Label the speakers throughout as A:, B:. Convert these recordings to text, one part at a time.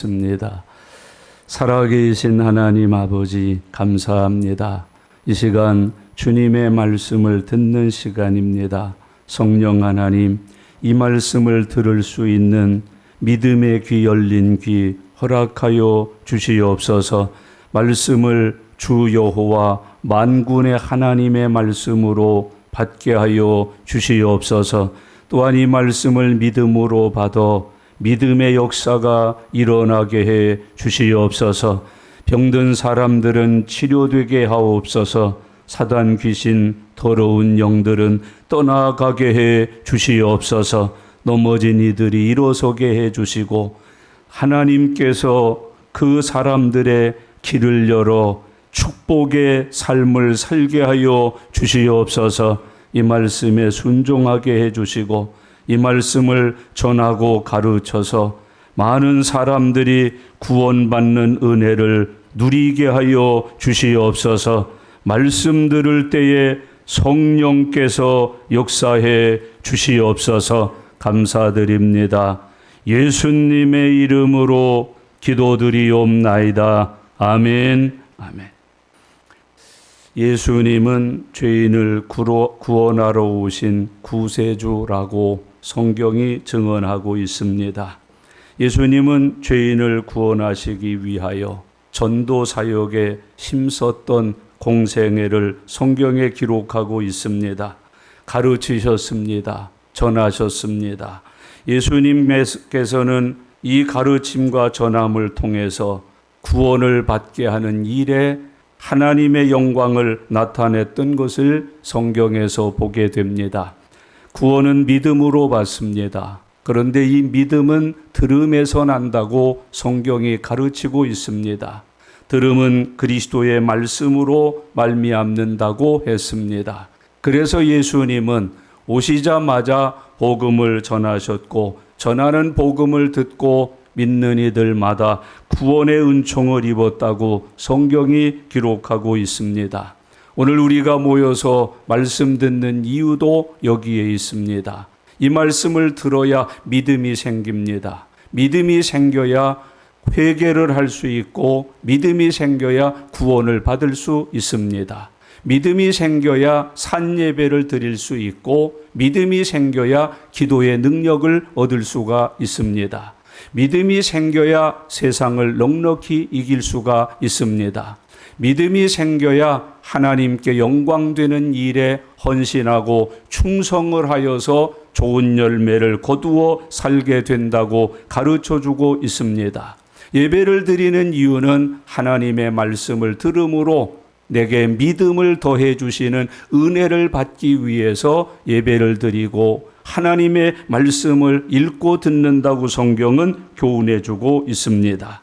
A: 습니다. 살아계신 하나님 아버지 감사합니다. 이 시간 주님의 말씀을 듣는 시간입니다. 성령 하나님, 이 말씀을 들을 수 있는 믿음의 귀 열린 귀 허락하여 주시옵소서. 말씀을 주 여호와 만군의 하나님의 말씀으로 받게 하여 주시옵소서. 또한 이 말씀을 믿음으로 받아 믿음의 역사가 일어나게 해 주시옵소서. 병든 사람들은 치료되게 하옵소서. 사단 귀신 더러운 영들은 떠나가게 해 주시옵소서. 넘어진 이들이 일어서게 해 주시고 하나님께서 그 사람들의 길을 열어 축복의 삶을 살게 하여 주시옵소서. 이 말씀에 순종하게 해 주시고 이 말씀을 전하고 가르쳐서 많은 사람들이 구원받는 은혜를 누리게 하여 주시옵소서. 말씀 들을 때에 성령께서 역사해 주시옵소서. 감사드립니다. 예수님의 이름으로 기도드리옵나이다. 아멘. 아멘. 예수님은 죄인을 구원하러 오신 구세주라고 성경이 증언하고 있습니다. 예수님은 죄인을 구원하시기 위하여 전도 사역에 힘썼던 공생애를 성경에 기록하고 있습니다. 가르치셨습니다. 전하셨습니다. 예수님께서는 이 가르침과 전함을 통해서 구원을 받게 하는 일에 하나님의 영광을 나타냈던 것을 성경에서 보게 됩니다. 구원은 믿음으로 받습니다. 그런데 이 믿음은 들음에서 난다고 성경이 가르치고 있습니다. 들음은 그리스도의 말씀으로 말미암는다고 했습니다. 그래서 예수님은 오시자마자 복음을 전하셨고 전하는 복음을 듣고 믿는 이들마다 구원의 은총을 입었다고 성경이 기록하고 있습니다. 오늘 우리가 모여서 말씀 듣는 이유도 여기에 있습니다. 이 말씀을 들어야 믿음이 생깁니다. 믿음이 생겨야 회개를 할 수 있고 믿음이 생겨야 구원을 받을 수 있습니다. 믿음이 생겨야 산 예배를 드릴 수 있고 믿음이 생겨야 기도의 능력을 얻을 수가 있습니다. 믿음이 생겨야 세상을 넉넉히 이길 수가 있습니다. 믿음이 생겨야 하나님께 영광되는 일에 헌신하고 충성을 하여서 좋은 열매를 거두어 살게 된다고 가르쳐주고 있습니다. 예배를 드리는 이유는 하나님의 말씀을 들음으로 내게 믿음을 더해 주시는 은혜를 받기 위해서 예배를 드리고 하나님의 말씀을 읽고 듣는다고 성경은 교훈해 주고 있습니다.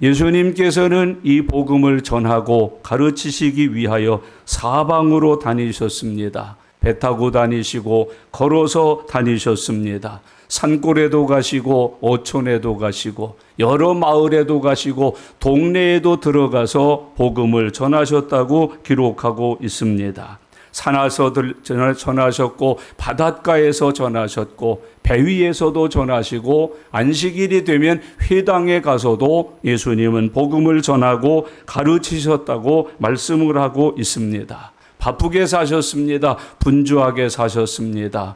A: 예수님께서는 이 복음을 전하고 가르치시기 위하여 사방으로 다니셨습니다. 배 타고 다니시고 걸어서 다니셨습니다. 산골에도 가시고 어촌에도 가시고 여러 마을에도 가시고 동네에도 들어가서 복음을 전하셨다고 기록하고 있습니다. 산에서 전하셨고 바닷가에서 전하셨고 배 위에서도 전하시고 안식일이 되면 회당에 가서도 예수님은 복음을 전하고 가르치셨다고 말씀을 하고 있습니다. 바쁘게 사셨습니다. 분주하게 사셨습니다.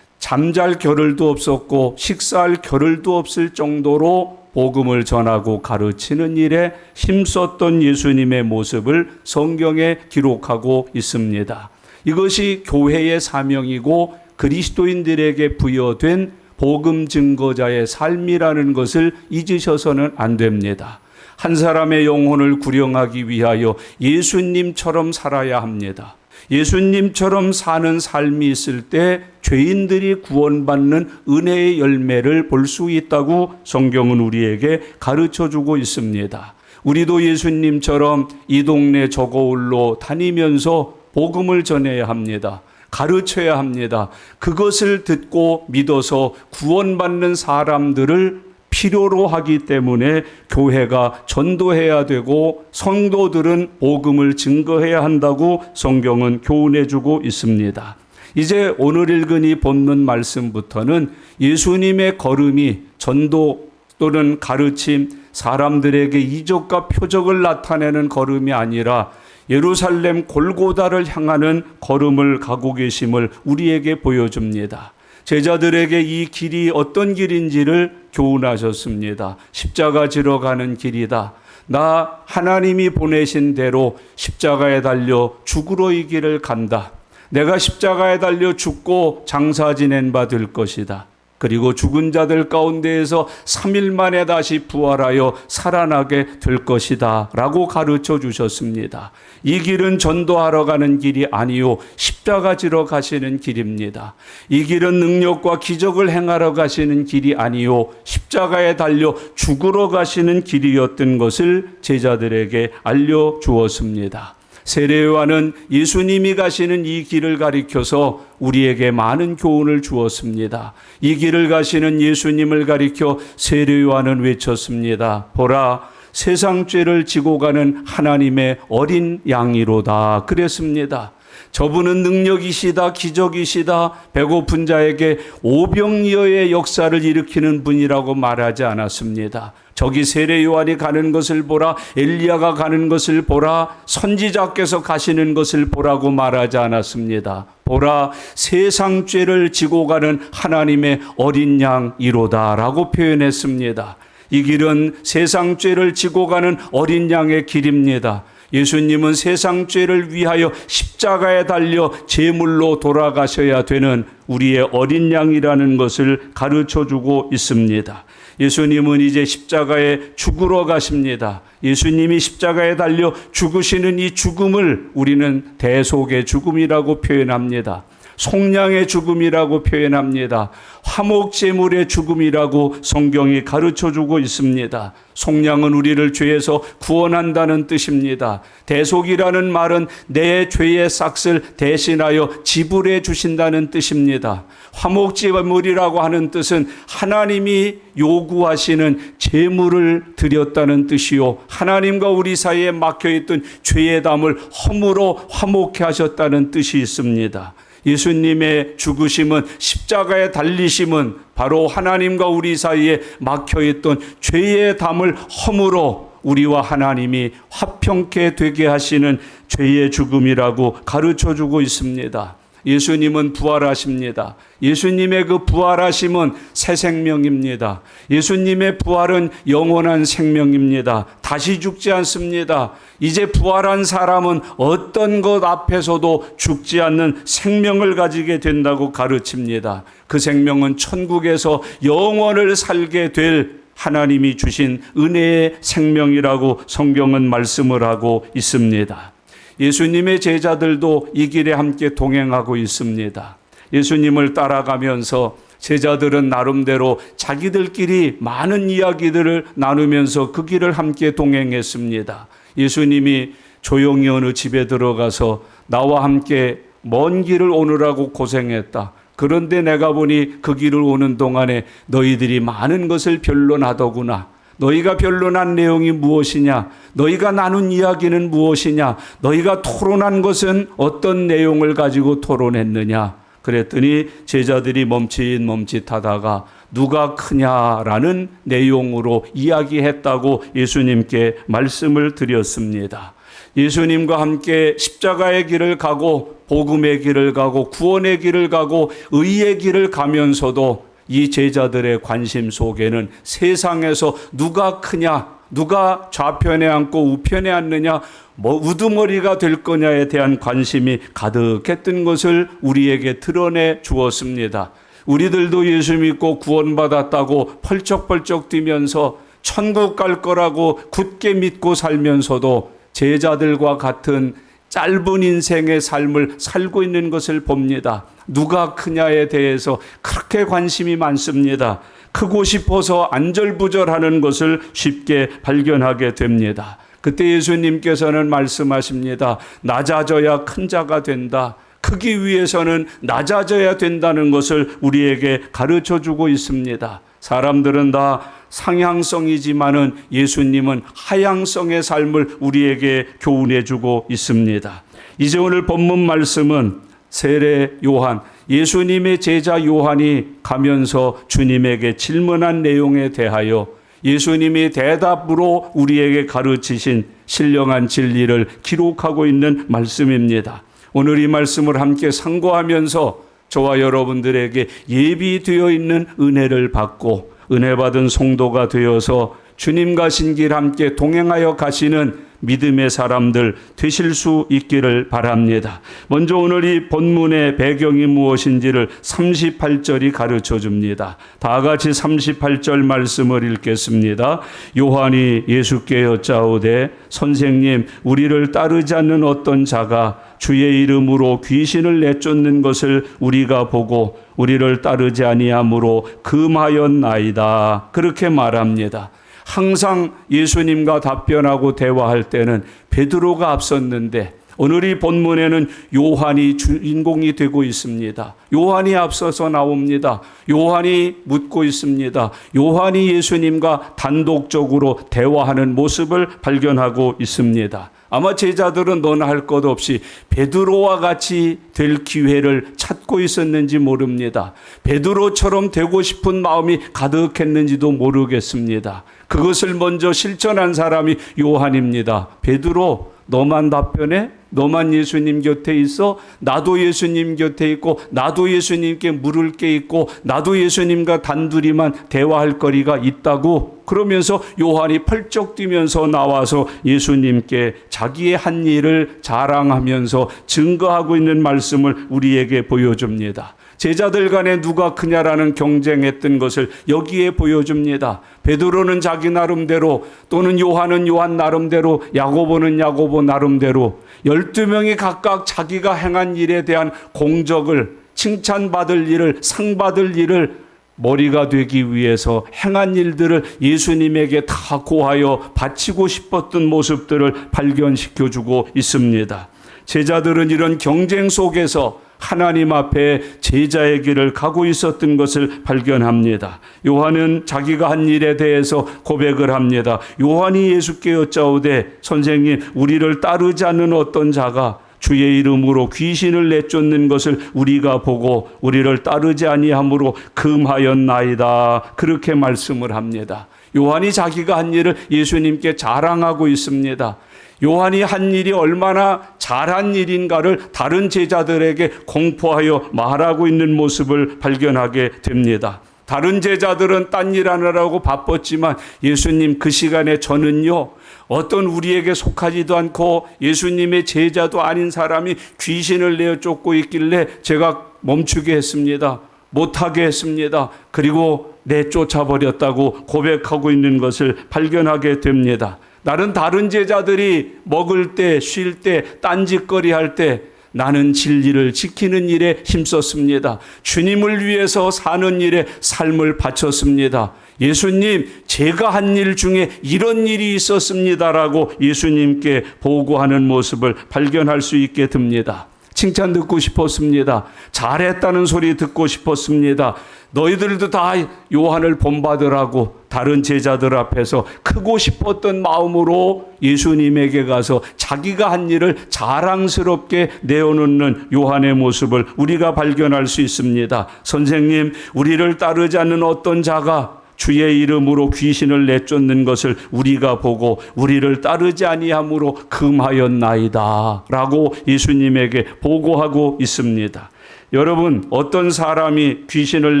A: 잠잘 겨를도 없었고 식사할 겨를도 없을 정도로 복음을 전하고 가르치는 일에 힘썼던 예수님의 모습을 성경에 기록하고 있습니다. 이것이 교회의 사명이고 그리스도인들에게 부여된 복음 증거자의 삶이라는 것을 잊으셔서는 안 됩니다. 한 사람의 영혼을 구령하기 위하여 예수님처럼 살아야 합니다. 예수님처럼 사는 삶이 있을 때 죄인들이 구원받는 은혜의 열매를 볼 수 있다고 성경은 우리에게 가르쳐주고 있습니다. 우리도 예수님처럼 이 동네 저 거울로 다니면서 복음을 전해야 합니다. 가르쳐야 합니다. 그것을 듣고 믿어서 구원받는 사람들을 필요로 하기 때문에 교회가 전도해야 되고 성도들은 복음을 증거해야 한다고 성경은 교훈해 주고 있습니다. 이제 오늘 읽은 이 본문 말씀부터는 예수님의 걸음이 전도 또는 가르침, 사람들에게 이적과 표적을 나타내는 걸음이 아니라 예루살렘 골고다를 향하는 걸음을 가고 계심을 우리에게 보여줍니다. 제자들에게 이 길이 어떤 길인지를 교훈하셨습니다. 십자가 지러 가는 길이다. 나 하나님이 보내신 대로 십자가에 달려 죽으러 이 길을 간다. 내가 십자가에 달려 죽고 장사 지낸 바 될 것이다. 그리고 죽은 자들 가운데에서 3일 만에 다시 부활하여 살아나게 될 것이다 라고 가르쳐 주셨습니다. 이 길은 전도하러 가는 길이 아니요 십자가 지러 가시는 길입니다. 이 길은 능력과 기적을 행하러 가시는 길이 아니요 십자가에 달려 죽으러 가시는 길이었던 것을 제자들에게 알려주었습니다. 세례 요한은 예수님이 가시는 이 길을 가리켜서 우리에게 많은 교훈을 주었습니다. 이 길을 가시는 예수님을 가리켜 세례 요한은 외쳤습니다. 보라, 세상 죄를 지고 가는 하나님의 어린 양이로다 그랬습니다. 저분은 능력이시다, 기적이시다, 배고픈 자에게 오병이어의 역사를 일으키는 분이라고 말하지 않았습니다. 저기 세례 요한이 가는 것을 보라, 엘리야가 가는 것을 보라, 선지자께서 가시는 것을 보라고 말하지 않았습니다. 보라, 세상 죄를 지고 가는 하나님의 어린 양이로다 라고 표현했습니다. 이 길은 세상 죄를 지고 가는 어린 양의 길입니다. 예수님은 세상 죄를 위하여 십자가에 달려 제물로 돌아가셔야 되는 우리의 어린 양이라는 것을 가르쳐주고 있습니다. 예수님은 이제 십자가에 죽으러 가십니다. 예수님이 십자가에 달려 죽으시는 이 죽음을 우리는 대속의 죽음이라고 표현합니다. 속량의 죽음이라고 표현합니다. 화목제물의 죽음이라고 성경이 가르쳐주고 있습니다. 속량은 우리를 죄에서 구원한다는 뜻입니다. 대속이라는 말은 내 죄의 삭을 대신하여 지불해 주신다는 뜻입니다. 화목제물이라고 하는 뜻은 하나님이 요구하시는 제물을 드렸다는 뜻이요, 하나님과 우리 사이에 막혀있던 죄의 담을 허물어 화목케 하셨다는 뜻이 있습니다. 예수님의 죽으심은, 십자가에 달리심은 바로 하나님과 우리 사이에 막혀있던 죄의 담을 허물어 우리와 하나님이 화평케 되게 하시는 죄의 죽음이라고 가르쳐주고 있습니다. 예수님은 부활하십니다. 예수님의 그 부활하심은 새 생명입니다. 예수님의 부활은 영원한 생명입니다. 다시 죽지 않습니다. 이제 부활한 사람은 어떤 것 앞에서도 죽지 않는 생명을 가지게 된다고 가르칩니다. 그 생명은 천국에서 영원을 살게 될 하나님이 주신 은혜의 생명이라고 성경은 말씀을 하고 있습니다. 예수님의 제자들도 이 길에 함께 동행하고 있습니다. 예수님을 따라가면서 제자들은 나름대로 자기들끼리 많은 이야기들을 나누면서 그 길을 함께 동행했습니다. 예수님이 조용히 어느 집에 들어가서 나와 함께 먼 길을 오느라고 고생했다. 그런데 내가 보니 그 길을 오는 동안에 너희들이 많은 것을 변론하더구나. 너희가 변론한 내용이 무엇이냐? 너희가 나눈 이야기는 무엇이냐? 너희가 토론한 것은 어떤 내용을 가지고 토론했느냐? 그랬더니 제자들이 멈칫멈칫하다가 누가 크냐라는 내용으로 이야기했다고 예수님께 말씀을 드렸습니다. 예수님과 함께 십자가의 길을 가고 복음의 길을 가고 구원의 길을 가고 의의 길을 가면서도 이 제자들의 관심 속에는 세상에서 누가 크냐, 누가 좌편에 앉고 우편에 앉느냐, 우두머리가 될 거냐에 대한 관심이 가득했던 것을 우리에게 드러내 주었습니다. 우리들도 예수 믿고 구원받았다고 펄쩍펄쩍 뛰면서 천국 갈 거라고 굳게 믿고 살면서도 제자들과 같은 짧은 인생의 삶을 살고 있는 것을 봅니다. 누가 크냐에 대해서 그렇게 관심이 많습니다. 크고 싶어서 안절부절하는 것을 쉽게 발견하게 됩니다. 그때 예수님께서는 말씀하십니다. 낮아져야 큰 자가 된다. 크기 위해서는 낮아져야 된다는 것을 우리에게 가르쳐주고 있습니다. 사람들은 다 상향성이지만은 예수님은 하향성의 삶을 우리에게 교훈해주고 있습니다. 이제 오늘 본문 말씀은 세례 요한, 예수님의 제자 요한이 가면서 주님에게 질문한 내용에 대하여 예수님이 대답으로 우리에게 가르치신 신령한 진리를 기록하고 있는 말씀입니다. 오늘 이 말씀을 함께 상고하면서 저와 여러분들에게 예비되어 있는 은혜를 받고 은혜 받은 성도가 되어서 주님과 신길 함께 동행하여 가시는 믿음의 사람들 되실 수 있기를 바랍니다. 먼저 오늘 이 본문의 배경이 무엇인지를 38절이 가르쳐 줍니다. 다 같이 38절 말씀을 읽겠습니다. 요한이 예수께 여짜오되 선생님, 우리를 따르지 않는 어떤 자가 주의 이름으로 귀신을 내쫓는 것을 우리가 보고 우리를 따르지 아니하므로 금하였나이다. 그렇게 말합니다. 항상 예수님과 답변하고 대화할 때는 베드로가 앞섰는데 오늘 이 본문에는 요한이 주인공이 되고 있습니다. 요한이 앞서서 나옵니다. 요한이 묻고 있습니다. 요한이 예수님과 단독적으로 대화하는 모습을 발견하고 있습니다. 아마 제자들은 너나 할 것 없이 베드로와 같이 될 기회를 찾고 있었는지 모릅니다. 베드로처럼 되고 싶은 마음이 가득했는지도 모르겠습니다. 그것을 먼저 실천한 사람이 요한입니다. 베드로, 너만 답변해? 너만 예수님 곁에 있어? 나도 예수님 곁에 있고 나도 예수님께 물을 게 있고 나도 예수님과 단둘이만 대화할 거리가 있다고. 그러면서 요한이 펄쩍 뛰면서 나와서 예수님께 자기의 한 일을 자랑하면서 증거하고 있는 말씀을 우리에게 보여줍니다. 제자들 간에 누가 크냐라는 경쟁했던 것을 여기에 보여줍니다. 베드로는 자기 나름대로, 또는 요한은 요한 나름대로, 야고보는 야고보 나름대로 12명이 각각 자기가 행한 일에 대한 공적을, 칭찬받을 일을, 상받을 일을 머리가 되기 위해서 행한 일들을 예수님에게 다 고하여 바치고 싶었던 모습들을 발견시켜주고 있습니다. 제자들은 이런 경쟁 속에서 하나님 앞에 제자의 길을 가고 있었던 것을 발견합니다. 요한은 자기가 한 일에 대해서 고백을 합니다. 요한이 예수께 여짜오되 선생님, 우리를 따르지 않는 어떤 자가 주의 이름으로 귀신을 내쫓는 것을 우리가 보고 우리를 따르지 아니하므로 금하였나이다. 그렇게 말씀을 합니다. 요한이 자기가 한 일을 예수님께 자랑하고 있습니다. 요한이 한 일이 얼마나 잘한 일인가를 다른 제자들에게 공포하여 말하고 있는 모습을 발견하게 됩니다. 다른 제자들은 딴 일 하느라고 바빴지만 예수님, 그 시간에 저는요, 어떤 우리에게 속하지도 않고 예수님의 제자도 아닌 사람이 귀신을 내어 쫓고 있길래 제가 멈추게 했습니다. 못하게 했습니다. 그리고 내쫓아버렸다고 고백하고 있는 것을 발견하게 됩니다. 다른 제자들이 먹을 때, 쉴 때, 딴짓거리 할 때 나는 진리를 지키는 일에 힘썼습니다. 주님을 위해서 사는 일에 삶을 바쳤습니다. 예수님, 제가 한 일 중에 이런 일이 있었습니다라고 예수님께 보고하는 모습을 발견할 수 있게 됩니다. 칭찬 듣고 싶었습니다. 잘했다는 소리 듣고 싶었습니다. 너희들도 다 요한을 본받으라고 다른 제자들 앞에서 크고 싶었던 마음으로 예수님에게 가서 자기가 한 일을 자랑스럽게 내어놓는 요한의 모습을 우리가 발견할 수 있습니다. 선생님, 우리를 따르지 않는 어떤 자가 주의 이름으로 귀신을 내쫓는 것을 우리가 보고 우리를 따르지 아니하므로 금하였나이다 라고 예수님에게 보고하고 있습니다. 여러분, 어떤 사람이 귀신을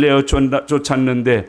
A: 내어 쫓았는데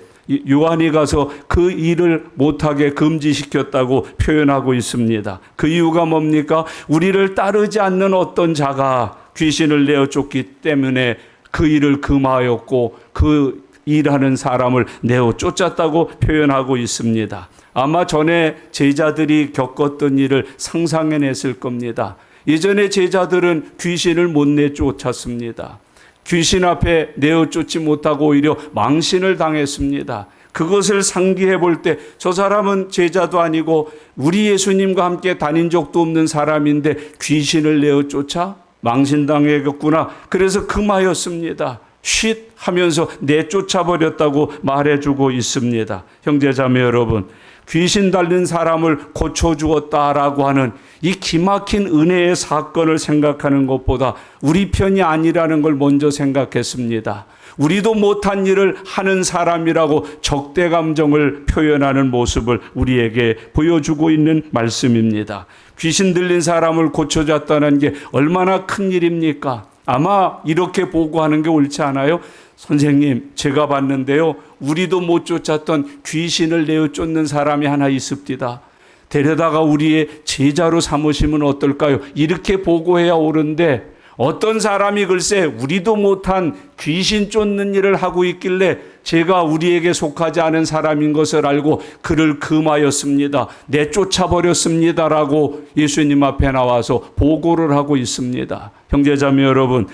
A: 요한이 가서 그 일을 못하게 금지시켰다고 표현하고 있습니다. 그 이유가 뭡니까? 우리를 따르지 않는 어떤 자가 귀신을 내어 쫓기 때문에 그 일을 금하였고 그 일하는 사람을 내어 쫓았다고 표현하고 있습니다. 아마 전에 제자들이 겪었던 일을 상상해냈을 겁니다. 예전에 제자들은 귀신을 못 내쫓았습니다. 귀신 앞에 내어 쫓지 못하고 오히려 망신을 당했습니다. 그것을 상기해 볼 때 저 사람은 제자도 아니고 우리 예수님과 함께 다닌 적도 없는 사람인데 귀신을 내어 쫓아 망신당했구나. 그래서 금하였습니다. 쉿 하면서 내쫓아버렸다고 말해주고 있습니다. 형제자매 여러분, 귀신 달린 사람을 고쳐주었다라고 하는 이 기막힌 은혜의 사건을 생각하는 것보다 우리 편이 아니라는 걸 먼저 생각했습니다. 우리도 못한 일을 하는 사람이라고 적대 감정을 표현하는 모습을 우리에게 보여주고 있는 말씀입니다. 귀신 들린 사람을 고쳐줬다는 게 얼마나 큰 일입니까? 아마 이렇게 보고하는 게 옳지 않아요? 선생님, 제가 봤는데요, 우리도 못 쫓았던 귀신을 내어 쫓는 사람이 하나 있습니다. 데려다가 우리의 제자로 삼으시면 어떨까요? 이렇게 보고해야 옳은데 어떤 사람이 글쎄 우리도 못한 귀신 쫓는 일을 하고 있길래 제가 우리에게 속하지 않은 사람인 것을 알고 그를 금하였습니다. 내쫓아버렸습니다라고 예수님 앞에 나와서 보고를 하고 있습니다. 형제자매 여러분,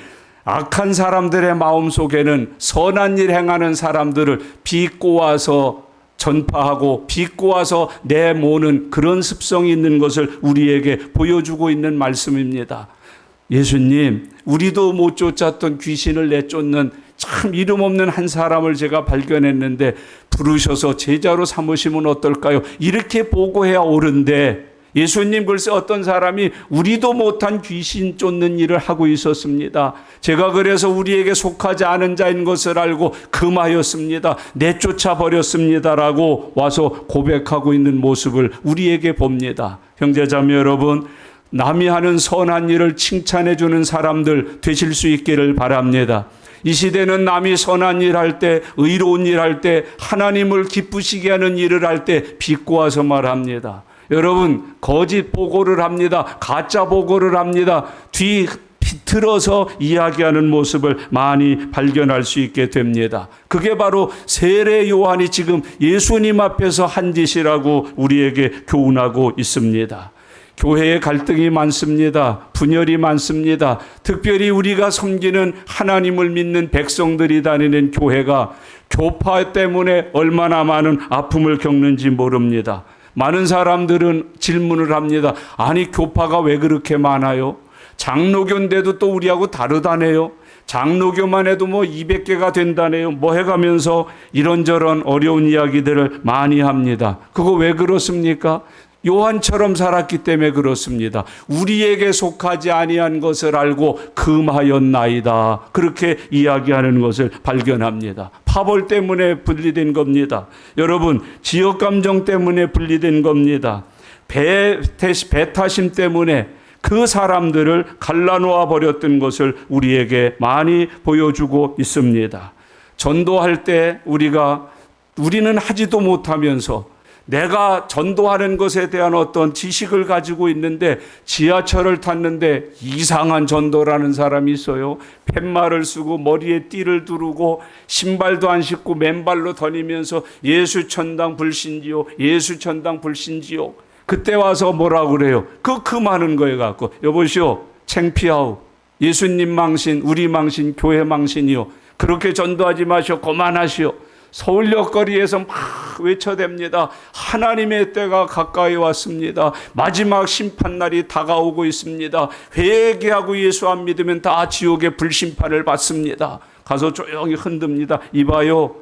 A: 악한 사람들의 마음속에는 선한 일 행하는 사람들을 비꼬아서 전파하고 비꼬아서 내모는 그런 습성이 있는 것을 우리에게 보여주고 있는 말씀입니다. 예수님, 우리도 못 쫓았던 귀신을 내쫓는 참 이름 없는 한 사람을 제가 발견했는데 부르셔서 제자로 삼으시면 어떨까요? 이렇게 보고해야 옳은데 예수님 글쎄 어떤 사람이 우리도 못한 귀신 쫓는 일을 하고 있었습니다. 제가 그래서 우리에게 속하지 않은 자인 것을 알고 금하였습니다. 내쫓아 버렸습니다라고 와서 고백하고 있는 모습을 우리에게 봅니다. 형제자매 여러분, 남이 하는 선한 일을 칭찬해 주는 사람들 되실 수 있기를 바랍니다. 이 시대는 남이 선한 일 할 때, 의로운 일 할 때, 하나님을 기쁘시게 하는 일을 할 때 비꼬아서 말합니다. 여러분, 거짓 보고를 합니다. 가짜 보고를 합니다. 뒤틀어서 이야기하는 모습을 많이 발견할 수 있게 됩니다. 그게 바로 세례 요한이 지금 예수님 앞에서 한 짓이라고 우리에게 교훈하고 있습니다. 교회에 갈등이 많습니다. 분열이 많습니다. 특별히 우리가 섬기는 하나님을 믿는 백성들이 다니는 교회가 교파 때문에 얼마나 많은 아픔을 겪는지 모릅니다. 많은 사람들은 질문을 합니다. 아니, 교파가 왜 그렇게 많아요? 장로교인데도 또 우리하고 다르다네요. 장로교만 해도 뭐 200개가 된다네요. 뭐 해가면서 이런저런 어려운 이야기들을 많이 합니다. 그거 왜 그렇습니까? 요한처럼 살았기 때문에 그렇습니다. 우리에게 속하지 아니한 것을 알고 금하였나이다. 그렇게 이야기하는 것을 발견합니다. 파벌 때문에 분리된 겁니다. 여러분, 지역 감정 때문에 분리된 겁니다. 배타심 때문에 그 사람들을 갈라놓아 버렸던 것을 우리에게 많이 보여주고 있습니다. 전도할 때 우리는 하지도 못하면서 내가 전도하는 것에 대한 어떤 지식을 가지고 있는데 지하철을 탔는데 이상한 전도라는 사람이 있어요. 팻말을 쓰고 머리에 띠를 두르고 신발도 안 신고 맨발로 다니면서 예수 천당 불신지요. 예수 천당 불신지요. 그때 와서 뭐라고 그래요? 그 많은 거에 갖고 여보시오, 창피하오. 예수님 망신, 우리 망신, 교회 망신이요. 그렇게 전도하지 마시오. 그만하시오. 서울역 거리에서 막 외쳐댑니다. 하나님의 때가 가까이 왔습니다. 마지막 심판날이 다가오고 있습니다. 회개하고 예수 안 믿으면 다 지옥의 불심판을 받습니다. 가서 조용히 흔듭니다. 이봐요,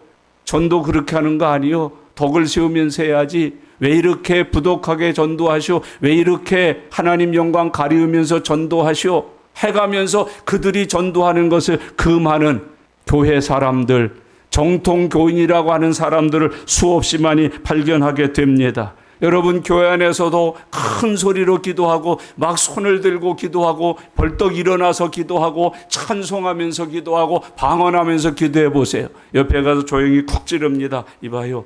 A: 전도 그렇게 하는 거 아니요. 덕을 세우면서 해야지. 왜 이렇게 부독하게 전도하시오? 왜 이렇게 하나님 영광 가리우면서 전도하시오? 해가면서 그들이 전도하는 것을 금하는 교회 사람들, 정통 교인이라고 하는 사람들을 수없이 많이 발견하게 됩니다. 여러분, 교회 안에서도 큰 소리로 기도하고 막 손을 들고 기도하고 벌떡 일어나서 기도하고 찬송하면서 기도하고 방언하면서 기도해 보세요. 옆에 가서 조용히 쿡 찌릅니다. 이봐요,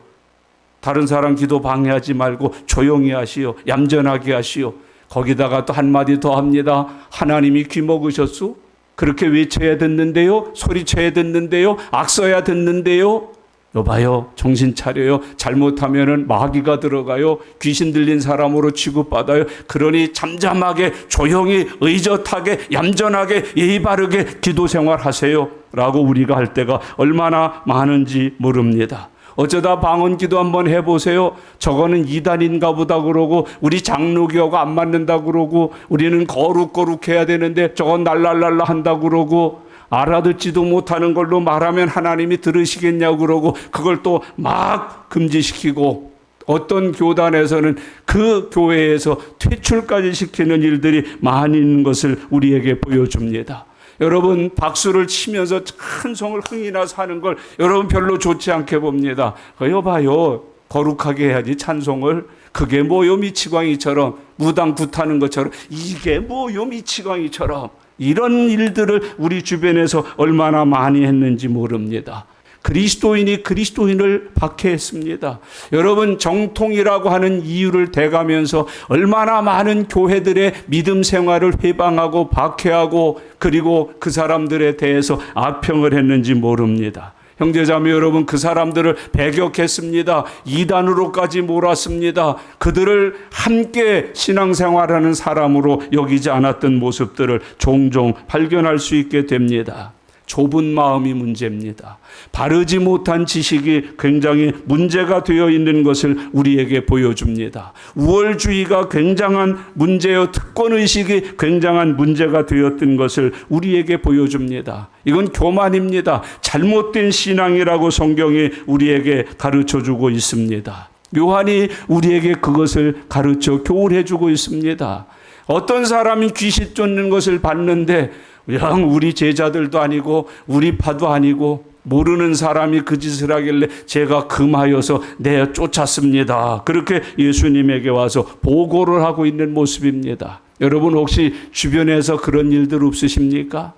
A: 다른 사람 기도 방해하지 말고 조용히 하시오. 얌전하게 하시오. 거기다가 또 한마디 더 합니다. 하나님이 귀 먹으셨소? 그렇게 외쳐야 듣는데요? 소리쳐야 듣는데요? 악써야 듣는데요? 여봐요, 정신 차려요. 잘못하면은 마귀가 들어가요. 귀신 들린 사람으로 취급받아요. 그러니 잠잠하게 조용히 의젓하게 얌전하게 예의 바르게 기도 생활하세요 라고 우리가 할 때가 얼마나 많은지 모릅니다. 어쩌다 방언 기도 한번 해보세요. 저거는 이단인가 보다 그러고 우리 장로교가 안 맞는다 그러고 우리는 거룩거룩해야 되는데 저건 날랄랄라 한다 그러고 알아듣지도 못하는 걸로 말하면 하나님이 들으시겠냐고 그러고 그걸 또 막 금지시키고 어떤 교단에서는 그 교회에서 퇴출까지 시키는 일들이 많이 있는 것을 우리에게 보여줍니다. 여러분 박수를 치면서 찬송을 흥이나서 하는 걸 여러분 별로 좋지 않게 봅니다. 여봐요. 거룩하게 해야지 찬송을. 그게 뭐요 미치광이처럼 무당 굿하는 것처럼 이게 뭐요 미치광이처럼 이런 일들을 우리 주변에서 얼마나 많이 했는지 모릅니다. 그리스도인이 그리스도인을 박해했습니다. 여러분 정통이라고 하는 이유를 대가면서 얼마나 많은 교회들의 믿음 생활을 회방하고 박해하고 그리고 그 사람들에 대해서 악평을 했는지 모릅니다. 형제자매 여러분, 그 사람들을 배격했습니다. 이단으로까지 몰았습니다. 그들을 함께 신앙생활하는 사람으로 여기지 않았던 모습들을 종종 발견할 수 있게 됩니다. 좁은 마음이 문제입니다. 바르지 못한 지식이 굉장히 문제가 되어 있는 것을 우리에게 보여줍니다. 우월주의가 굉장한 문제요, 특권의식이 굉장한 문제가 되었던 것을 우리에게 보여줍니다. 이건 교만입니다. 잘못된 신앙이라고 성경이 우리에게 가르쳐주고 있습니다. 요한이 우리에게 그것을 가르쳐 교훈해주고 있습니다. 어떤 사람이 귀신 쫓는 것을 봤는데 영 우리 제자들도 아니고 우리 파도 아니고 모르는 사람이 그 짓을 하길래 제가 금하여서 내어 쫓았습니다. 그렇게 예수님에게 와서 보고를 하고 있는 모습입니다. 여러분 혹시 주변에서 그런 일들 없으십니까?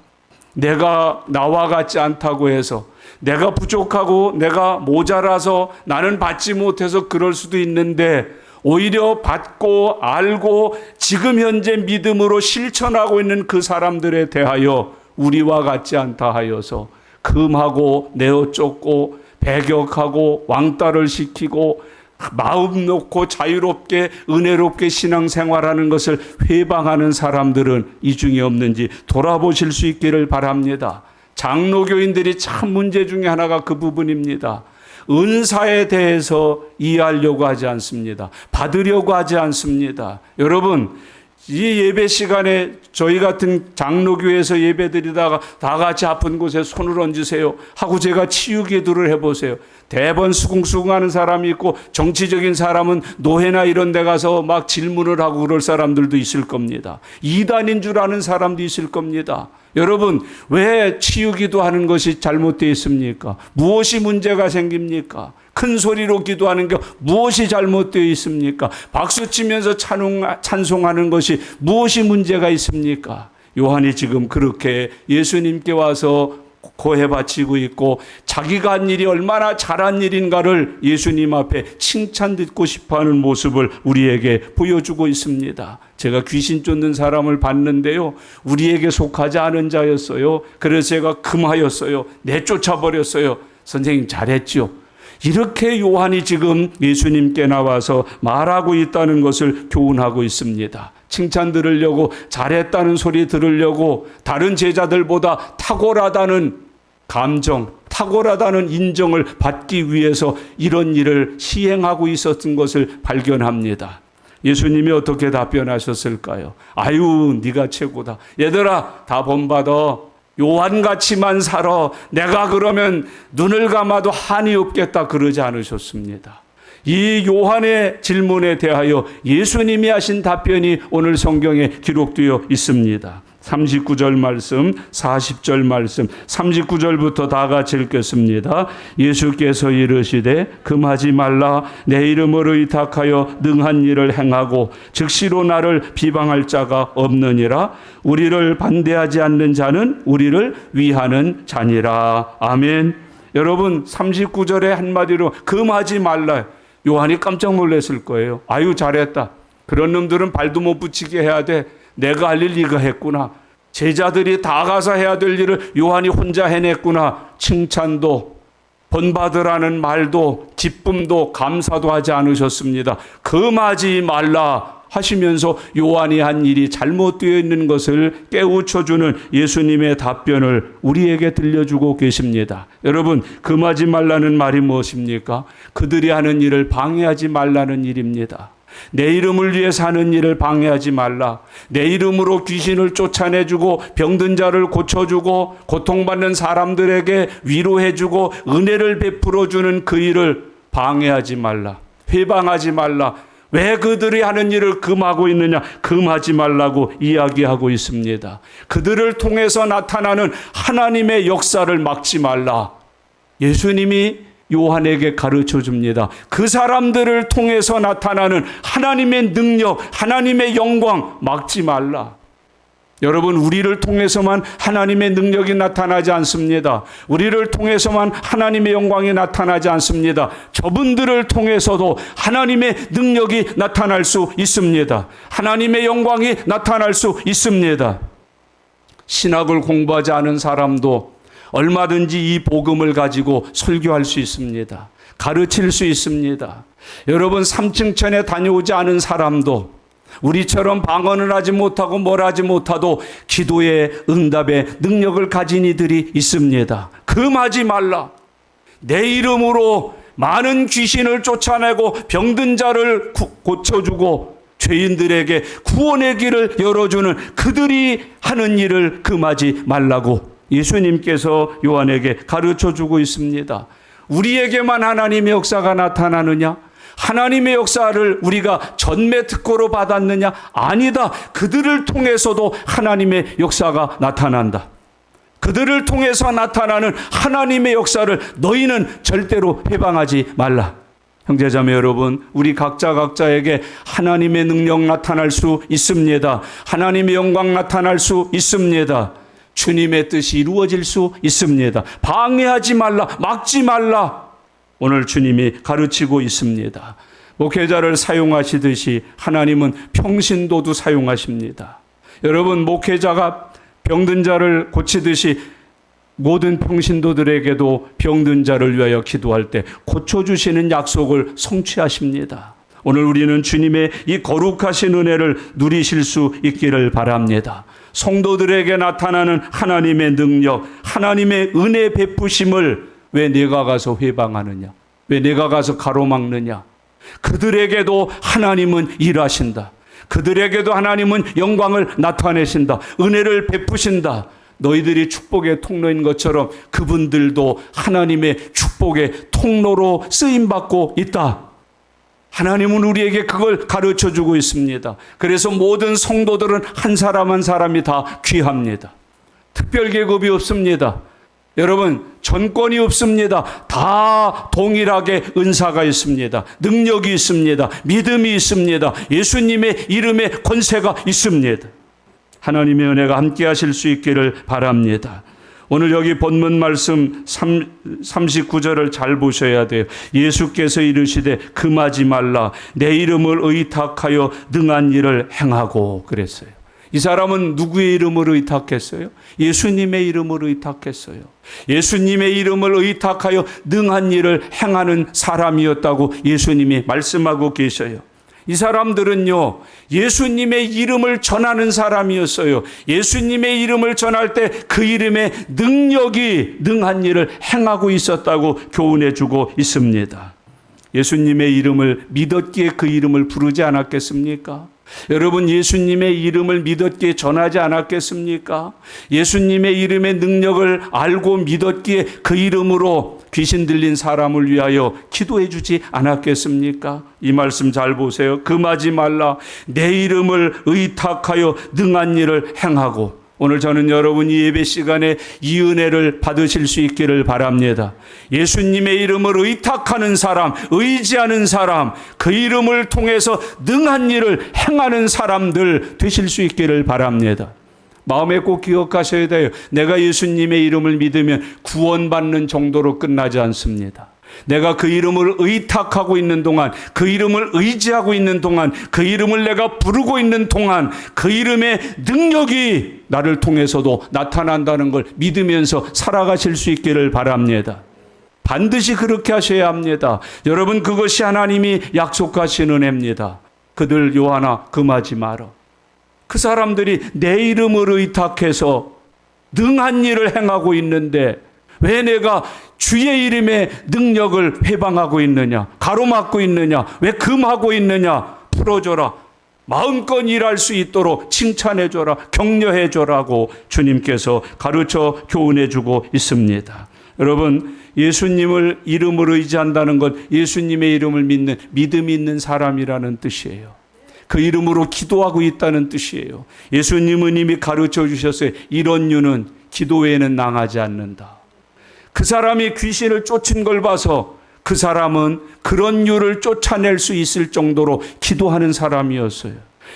A: 내가 나와 같지 않다고 해서 내가 부족하고 내가 모자라서 나는 받지 못해서 그럴 수도 있는데 오히려 받고 알고 지금 현재 믿음으로 실천하고 있는 그 사람들에 대하여 우리와 같지 않다 하여서 금하고 내어 쫓고 배격하고 왕따를 시키고 마음 놓고 자유롭게 은혜롭게 신앙생활하는 것을 회방하는 사람들은 이 중에 없는지 돌아보실 수 있기를 바랍니다. 장로교인들이 참 문제 중에 하나가 그 부분입니다. 은사에 대해서 이해하려고 하지 않습니다. 받으려고 하지 않습니다. 여러분, 이 예배 시간에 저희 같은 장로교회에서 예배 드리다가 다 같이 아픈 곳에 손을 얹으세요 하고 제가 치유 기도를 해보세요. 대번 수긍수긍하는 사람이 있고 정치적인 사람은 노회나 이런 데 가서 막 질문을 하고 그럴 사람들도 있을 겁니다. 이단인 줄 아는 사람도 있을 겁니다. 여러분, 왜 치유 기도하는 것이 잘못되어 있습니까? 무엇이 문제가 생깁니까? 큰 소리로 기도하는 게 무엇이 잘못되어 있습니까? 박수치면서 찬송하는 것이 무엇이 문제가 있습니까? 요한이 지금 그렇게 예수님께 와서 고해 바치고 있고 자기가 한 일이 얼마나 잘한 일인가를 예수님 앞에 칭찬 듣고 싶어하는 모습을 우리에게 보여주고 있습니다. 제가 귀신 쫓는 사람을 봤는데요, 우리에게 속하지 않은 자였어요. 그래서 제가 금하였어요. 내쫓아버렸어요. 선생님 잘했죠. 이렇게 요한이 지금 예수님께 나와서 말하고 있다는 것을 교훈하고 있습니다. 칭찬 들으려고, 잘했다는 소리 들으려고, 다른 제자들보다 탁월하다는 감정, 탁월하다는 인정을 받기 위해서 이런 일을 시행하고 있었던 것을 발견합니다. 예수님이 어떻게 답변하셨을까요? 아유, 네가 최고다. 얘들아, 다 본받아. 요한같이만 살아. 내가 그러면 눈을 감아도 한이 없겠다 그러지 않으셨습니다. 이 요한의 질문에 대하여 예수님이 하신 답변이 오늘 성경에 기록되어 있습니다. 39절 말씀, 40절 말씀, 39절부터 다 같이 읽겠습니다. 예수께서 이르시되 금하지 말라. 내 이름으로 의탁하여 능한 일을 행하고 즉시로 나를 비방할 자가 없느니라. 우리를 반대하지 않는 자는 우리를 위하는 자니라. 아멘. 여러분, 39절의 한마디로 금하지 말라. 요한이 깜짝 놀랐을 거예요. 아유, 잘했다. 그런 놈들은 발도 못 붙이게 해야 돼. 내가 할 일 네가 했구나. 제자들이 다 가서 해야 될 일을 요한이 혼자 해냈구나. 칭찬도 본받으라는 말도 기쁨도 감사도 하지 않으셨습니다. 금하지 말라 하시면서 요한이 한 일이 잘못되어 있는 것을 깨우쳐주는 예수님의 답변을 우리에게 들려주고 계십니다. 여러분, 금하지 말라는 말이 무엇입니까? 그들이 하는 일을 방해하지 말라는 일입니다. 내 이름을 위해서 하는 일을 방해하지 말라. 내 이름으로 귀신을 쫓아내주고 병든 자를 고쳐주고 고통받는 사람들에게 위로해주고 은혜를 베풀어주는 그 일을 방해하지 말라. 회방하지 말라. 왜 그들이 하는 일을 금하고 있느냐? 금하지 말라고 이야기하고 있습니다. 그들을 통해서 나타나는 하나님의 역사를 막지 말라. 예수님이 요한에게 가르쳐 줍니다. 그 사람들을 통해서 나타나는 하나님의 능력, 하나님의 영광 막지 말라. 여러분, 우리를 통해서만 하나님의 능력이 나타나지 않습니다. 우리를 통해서만 하나님의 영광이 나타나지 않습니다. 저분들을 통해서도 하나님의 능력이 나타날 수 있습니다. 하나님의 영광이 나타날 수 있습니다. 신학을 공부하지 않은 사람도 얼마든지 이 복음을 가지고 설교할 수 있습니다. 가르칠 수 있습니다. 여러분, 3층천에 다녀오지 않은 사람도 우리처럼 방언을 하지 못하고 뭘 하지 못하도 기도의 응답의 능력을 가진 이들이 있습니다. 금하지 말라. 내 이름으로 많은 귀신을 쫓아내고 병든 자를 고쳐주고 죄인들에게 구원의 길을 열어주는 그들이 하는 일을 금하지 말라고 예수님께서 요한에게 가르쳐주고 있습니다. 우리에게만 하나님의 역사가 나타나느냐? 하나님의 역사를 우리가 전매 특고로 받았느냐? 아니다. 그들을 통해서도 하나님의 역사가 나타난다. 그들을 통해서 나타나는 하나님의 역사를 너희는 절대로 해방하지 말라. 형제자매 여러분, 우리 각자에게 하나님의 능력 나타날 수 있습니다. 하나님의 영광 나타날 수 있습니다. 주님의 뜻이 이루어질 수 있습니다. 방해하지 말라, 막지 말라. 오늘 주님이 가르치고 있습니다. 목회자를 사용하시듯이 하나님은 평신도도 사용하십니다. 여러분, 목회자가 병든 자를 고치듯이 모든 평신도들에게도 병든 자를 위하여 기도할 때 고쳐주시는 약속을 성취하십니다. 오늘 우리는 주님의 이 거룩하신 은혜를 누리실 수 있기를 바랍니다. 성도들에게 나타나는 하나님의 능력, 하나님의 은혜 베푸심을 왜 내가 가서 회방하느냐? 왜 내가 가서 가로막느냐? 그들에게도 하나님은 일하신다. 그들에게도 하나님은 영광을 나타내신다. 은혜를 베푸신다. 너희들이 축복의 통로인 것처럼 그분들도 하나님의 축복의 통로로 쓰임받고 있다. 하나님은 우리에게 그걸 가르쳐주고 있습니다. 그래서 모든 성도들은 한 사람 한 사람이 다 귀합니다. 특별 계급이 없습니다. 여러분, 전권이 없습니다. 다 동일하게 은사가 있습니다. 능력이 있습니다. 믿음이 있습니다. 예수님의 이름에 권세가 있습니다. 하나님의 은혜가 함께 하실 수 있기를 바랍니다. 오늘 여기 본문 말씀 39절을 잘 보셔야 돼요. 예수께서 이르시되 금하지 말라. 내 이름을 의탁하여 능한 일을 행하고 그랬어요. 이 사람은 누구의 이름을 의탁했어요? 예수님의 이름을 의탁했어요. 예수님의 이름을 의탁하여 능한 일을 행하는 사람이었다고 예수님이 말씀하고 계셔요. 이 사람들은요, 예수님의 이름을 전하는 사람이었어요. 예수님의 이름을 전할 때 그 이름의 능력이 능한 일을 행하고 있었다고 교훈해 주고 있습니다. 예수님의 이름을 믿었기에 그 이름을 부르지 않았겠습니까? 여러분, 예수님의 이름을 믿었기에 전하지 않았겠습니까? 예수님의 이름의 능력을 알고 믿었기에 그 이름으로 귀신 들린 사람을 위하여 기도해 주지 않았겠습니까? 이 말씀 잘 보세요. 금하지 말라. 내 이름을 의탁하여 능한 일을 행하고. 오늘 저는 여러분이 예배 시간에 이 은혜를 받으실 수 있기를 바랍니다. 예수님의 이름을 의탁하는 사람, 의지하는 사람, 그 이름을 통해서 능한 일을 행하는 사람들 되실 수 있기를 바랍니다. 마음에 꼭 기억하셔야 돼요. 내가 예수님의 이름을 믿으면 구원받는 정도로 끝나지 않습니다. 내가 그 이름을 의탁하고 있는 동안, 그 이름을 의지하고 있는 동안, 그 이름을 내가 부르고 있는 동안 그 이름의 능력이 나를 통해서도 나타난다는 걸 믿으면서 살아가실 수 있기를 바랍니다. 반드시 그렇게 하셔야 합니다. 여러분, 그것이 하나님이 약속하신 은혜입니다. 그들 요하나 금하지 마라. 그 사람들이 내 이름을 의탁해서 능한 일을 행하고 있는데 왜 내가 주의 이름의 능력을 회방하고 있느냐? 가로막고 있느냐? 왜 금하고 있느냐? 풀어줘라. 마음껏 일할 수 있도록 칭찬해줘라. 격려해줘라고 주님께서 가르쳐 교훈해주고 있습니다. 여러분, 예수님을 이름으로 의지한다는 건 예수님의 이름을 믿는 믿음이 있는 사람이라는 뜻이에요. 그 이름으로 기도하고 있다는 뜻이에요. 예수님은 이미 가르쳐 주셨어요. 이런 유는 기도 외에는 낭하지 않는다. 그 사람이 귀신을 쫓은 걸 봐서 그 사람은 그런 유를 쫓아낼 수 있을 정도로 기도하는 사람이었어요.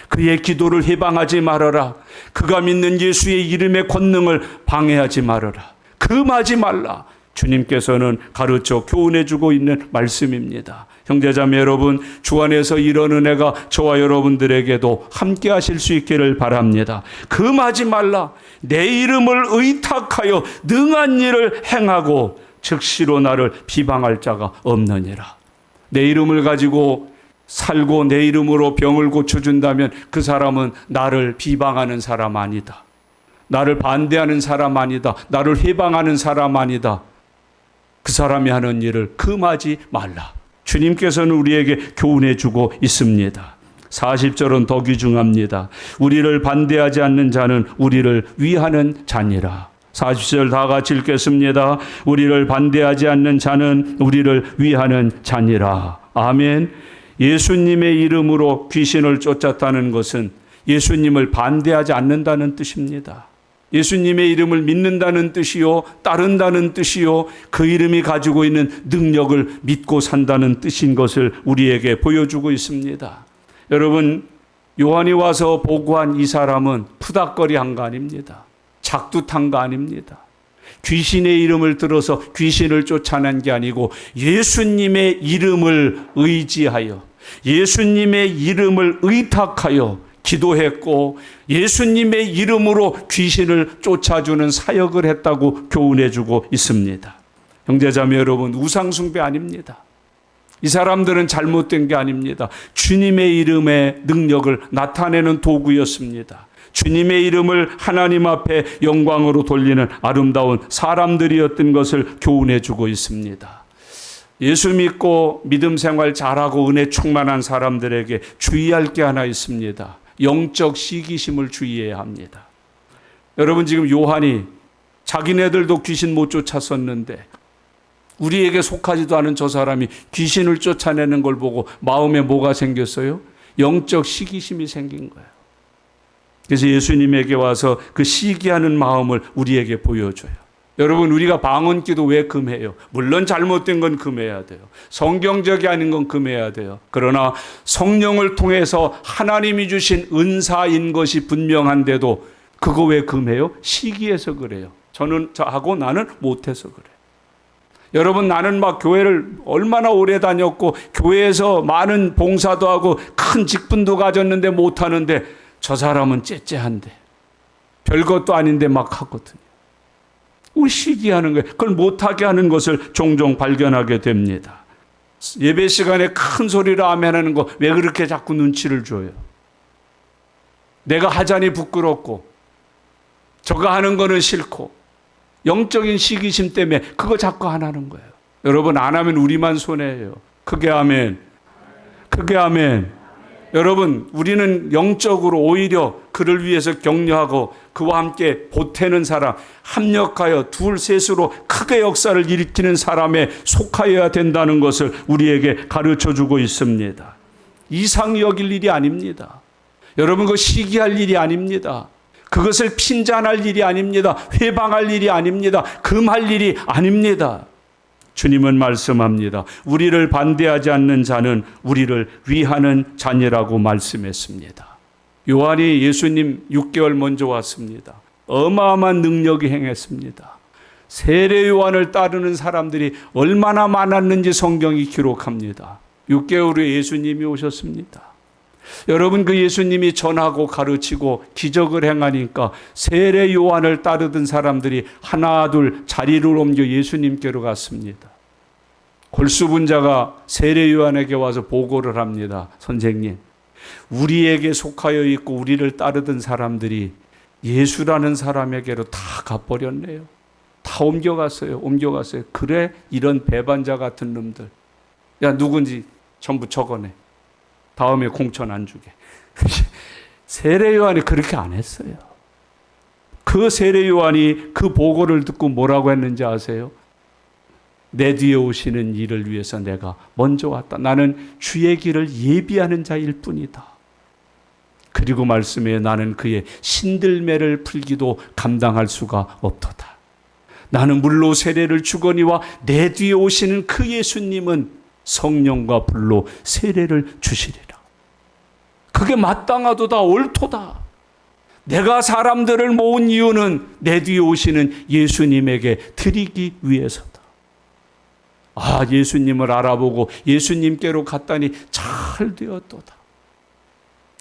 A: 그의 기도를 해방하지 말아라. 그가 믿는 예수의 이름의 권능을 방해하지 말아라. 금하지 말라. 주님께서는 가르쳐 교훈해 주고 있는 말씀입니다. 형제자매 여러분, 주 안에서 이런 은혜가 저와 여러분들에게도 함께 하실 수 있기를 바랍니다. 금하지 말라. 내 이름을 의탁하여 능한 일을 행하고 즉시로 나를 비방할 자가 없느니라. 내 이름을 가지고 살고 내 이름으로 병을 고쳐준다면 그 사람은 나를 비방하는 사람 아니다. 나를 반대하는 사람 아니다. 나를 해방하는 사람 아니다. 그 사람이 하는 일을 금하지 말라. 주님께서는 우리에게 교훈해 주고 있습니다. 40절은 더 귀중합니다. 우리를 반대하지 않는 자는 우리를 위하는 자니라. 40절 다 같이 읽겠습니다. 우리를 반대하지 않는 자는 우리를 위하는 자니라. 아멘. 예수님의 이름으로 귀신을 쫓았다는 것은 예수님을 반대하지 않는다는 뜻입니다. 예수님의 이름을 믿는다는 뜻이요, 따른다는 뜻이요, 그 이름이 가지고 있는 능력을 믿고 산다는 뜻인 것을 우리에게 보여주고 있습니다. 여러분, 요한이 와서 보고한 이 사람은 푸닥거리한 거 아닙니다. 작두탄 거 아닙니다. 귀신의 이름을 들어서 귀신을 쫓아낸 게 아니고 예수님의 이름을 의지하여 예수님의 이름을 의탁하여 기도했고 예수님의 이름으로 귀신을 쫓아주는 사역을 했다고 교훈해주고 있습니다. 형제자매 여러분, 우상숭배 아닙니다. 이 사람들은 잘못된 게 아닙니다. 주님의 이름의 능력을 나타내는 도구였습니다. 주님의 이름을 하나님 앞에 영광으로 돌리는 아름다운 사람들이었던 것을 교훈해주고 있습니다. 예수 믿고 믿음 생활 잘하고 은혜 충만한 사람들에게 주의할 게 하나 있습니다. 영적 시기심을 주의해야 합니다. 여러분, 지금 요한이 자기네들도 귀신 못 쫓았었는데 우리에게 속하지도 않은 저 사람이 귀신을 쫓아내는 걸 보고 마음에 뭐가 생겼어요? 영적 시기심이 생긴 거예요. 그래서 예수님에게 와서 그 시기하는 마음을 우리에게 보여줘요. 여러분, 우리가 방언기도 왜 금해요? 물론 잘못된 건 금해야 돼요. 성경적이 아닌 건 금해야 돼요. 그러나 성령을 통해서 하나님이 주신 은사인 것이 분명한데도 그거 왜 금해요? 시기해서 그래요. 저하고 나는 못해서 그래요. 여러분, 나는 막 교회를 얼마나 오래 다녔고 교회에서 많은 봉사도 하고 큰 직분도 가졌는데 못하는데 저 사람은 째째한데 별것도 아닌데 막 하거든요. 시기하는 거예요. 그걸 못하게 하는 것을 종종 발견하게 됩니다. 예배 시간에 큰 소리로 아멘하는 거 왜 그렇게 자꾸 눈치를 줘요? 내가 하자니 부끄럽고 저거 하는 거는 싫고 영적인 시기심 때문에 그거 자꾸 안 하는 거예요. 여러분, 안 하면 우리만 손해예요. 크게 아멘. 크게 아멘. 여러분, 우리는 영적으로 오히려 그를 위해서 격려하고 그와 함께 보태는 사람, 합력하여 둘 셋으로 크게 역사를 일으키는 사람에 속하여야 된다는 것을 우리에게 가르쳐주고 있습니다. 이상히 여길 일이 아닙니다. 여러분, 그거 시기할 일이 아닙니다. 그것을 핀잔할 일이 아닙니다. 회방할 일이 아닙니다. 금할 일이 아닙니다. 주님은 말씀합니다. 우리를 반대하지 않는 자는 우리를 위하는 자녀라고 말씀했습니다. 요한이 예수님 6개월 먼저 왔습니다. 어마어마한 능력이 행했습니다. 세례 요한을 따르는 사람들이 얼마나 많았는지 성경이 기록합니다. 6개월 후에 예수님이 오셨습니다. 여러분, 그 예수님이 전하고 가르치고 기적을 행하니까 세례 요한을 따르던 사람들이 하나 둘 자리를 옮겨 예수님께로 갔습니다. 골수분자가 세례 요한에게 와서 보고를 합니다. 선생님, 우리에게 속하여 있고 우리를 따르던 사람들이 예수라는 사람에게로 다 가버렸네요. 다 옮겨갔어요. 그래, 이런 배반자 같은 놈들. 야, 누군지 전부 적어내. 다음에 공천 안 주게. 세례 요한이 그렇게 안 했어요. 그 세례 요한이 그 보고를 듣고 뭐라고 했는지 아세요? 내 뒤에 오시는 이를 위해서 내가 먼저 왔다. 나는 주의 길을 예비하는 자일 뿐이다. 그리고 말씀에 나는 그의 신들매를 풀기도 감당할 수가 없도다. 나는 물로 세례를 주거니와 내 뒤에 오시는 그 예수님은 성령과 불로 세례를 주시리라. 그게 마땅하도다, 옳도다. 내가 사람들을 모은 이유는 내 뒤에 오시는 예수님에게 드리기 위해서다. 아, 예수님을 알아보고 예수님께로 갔다니 잘 되었도다.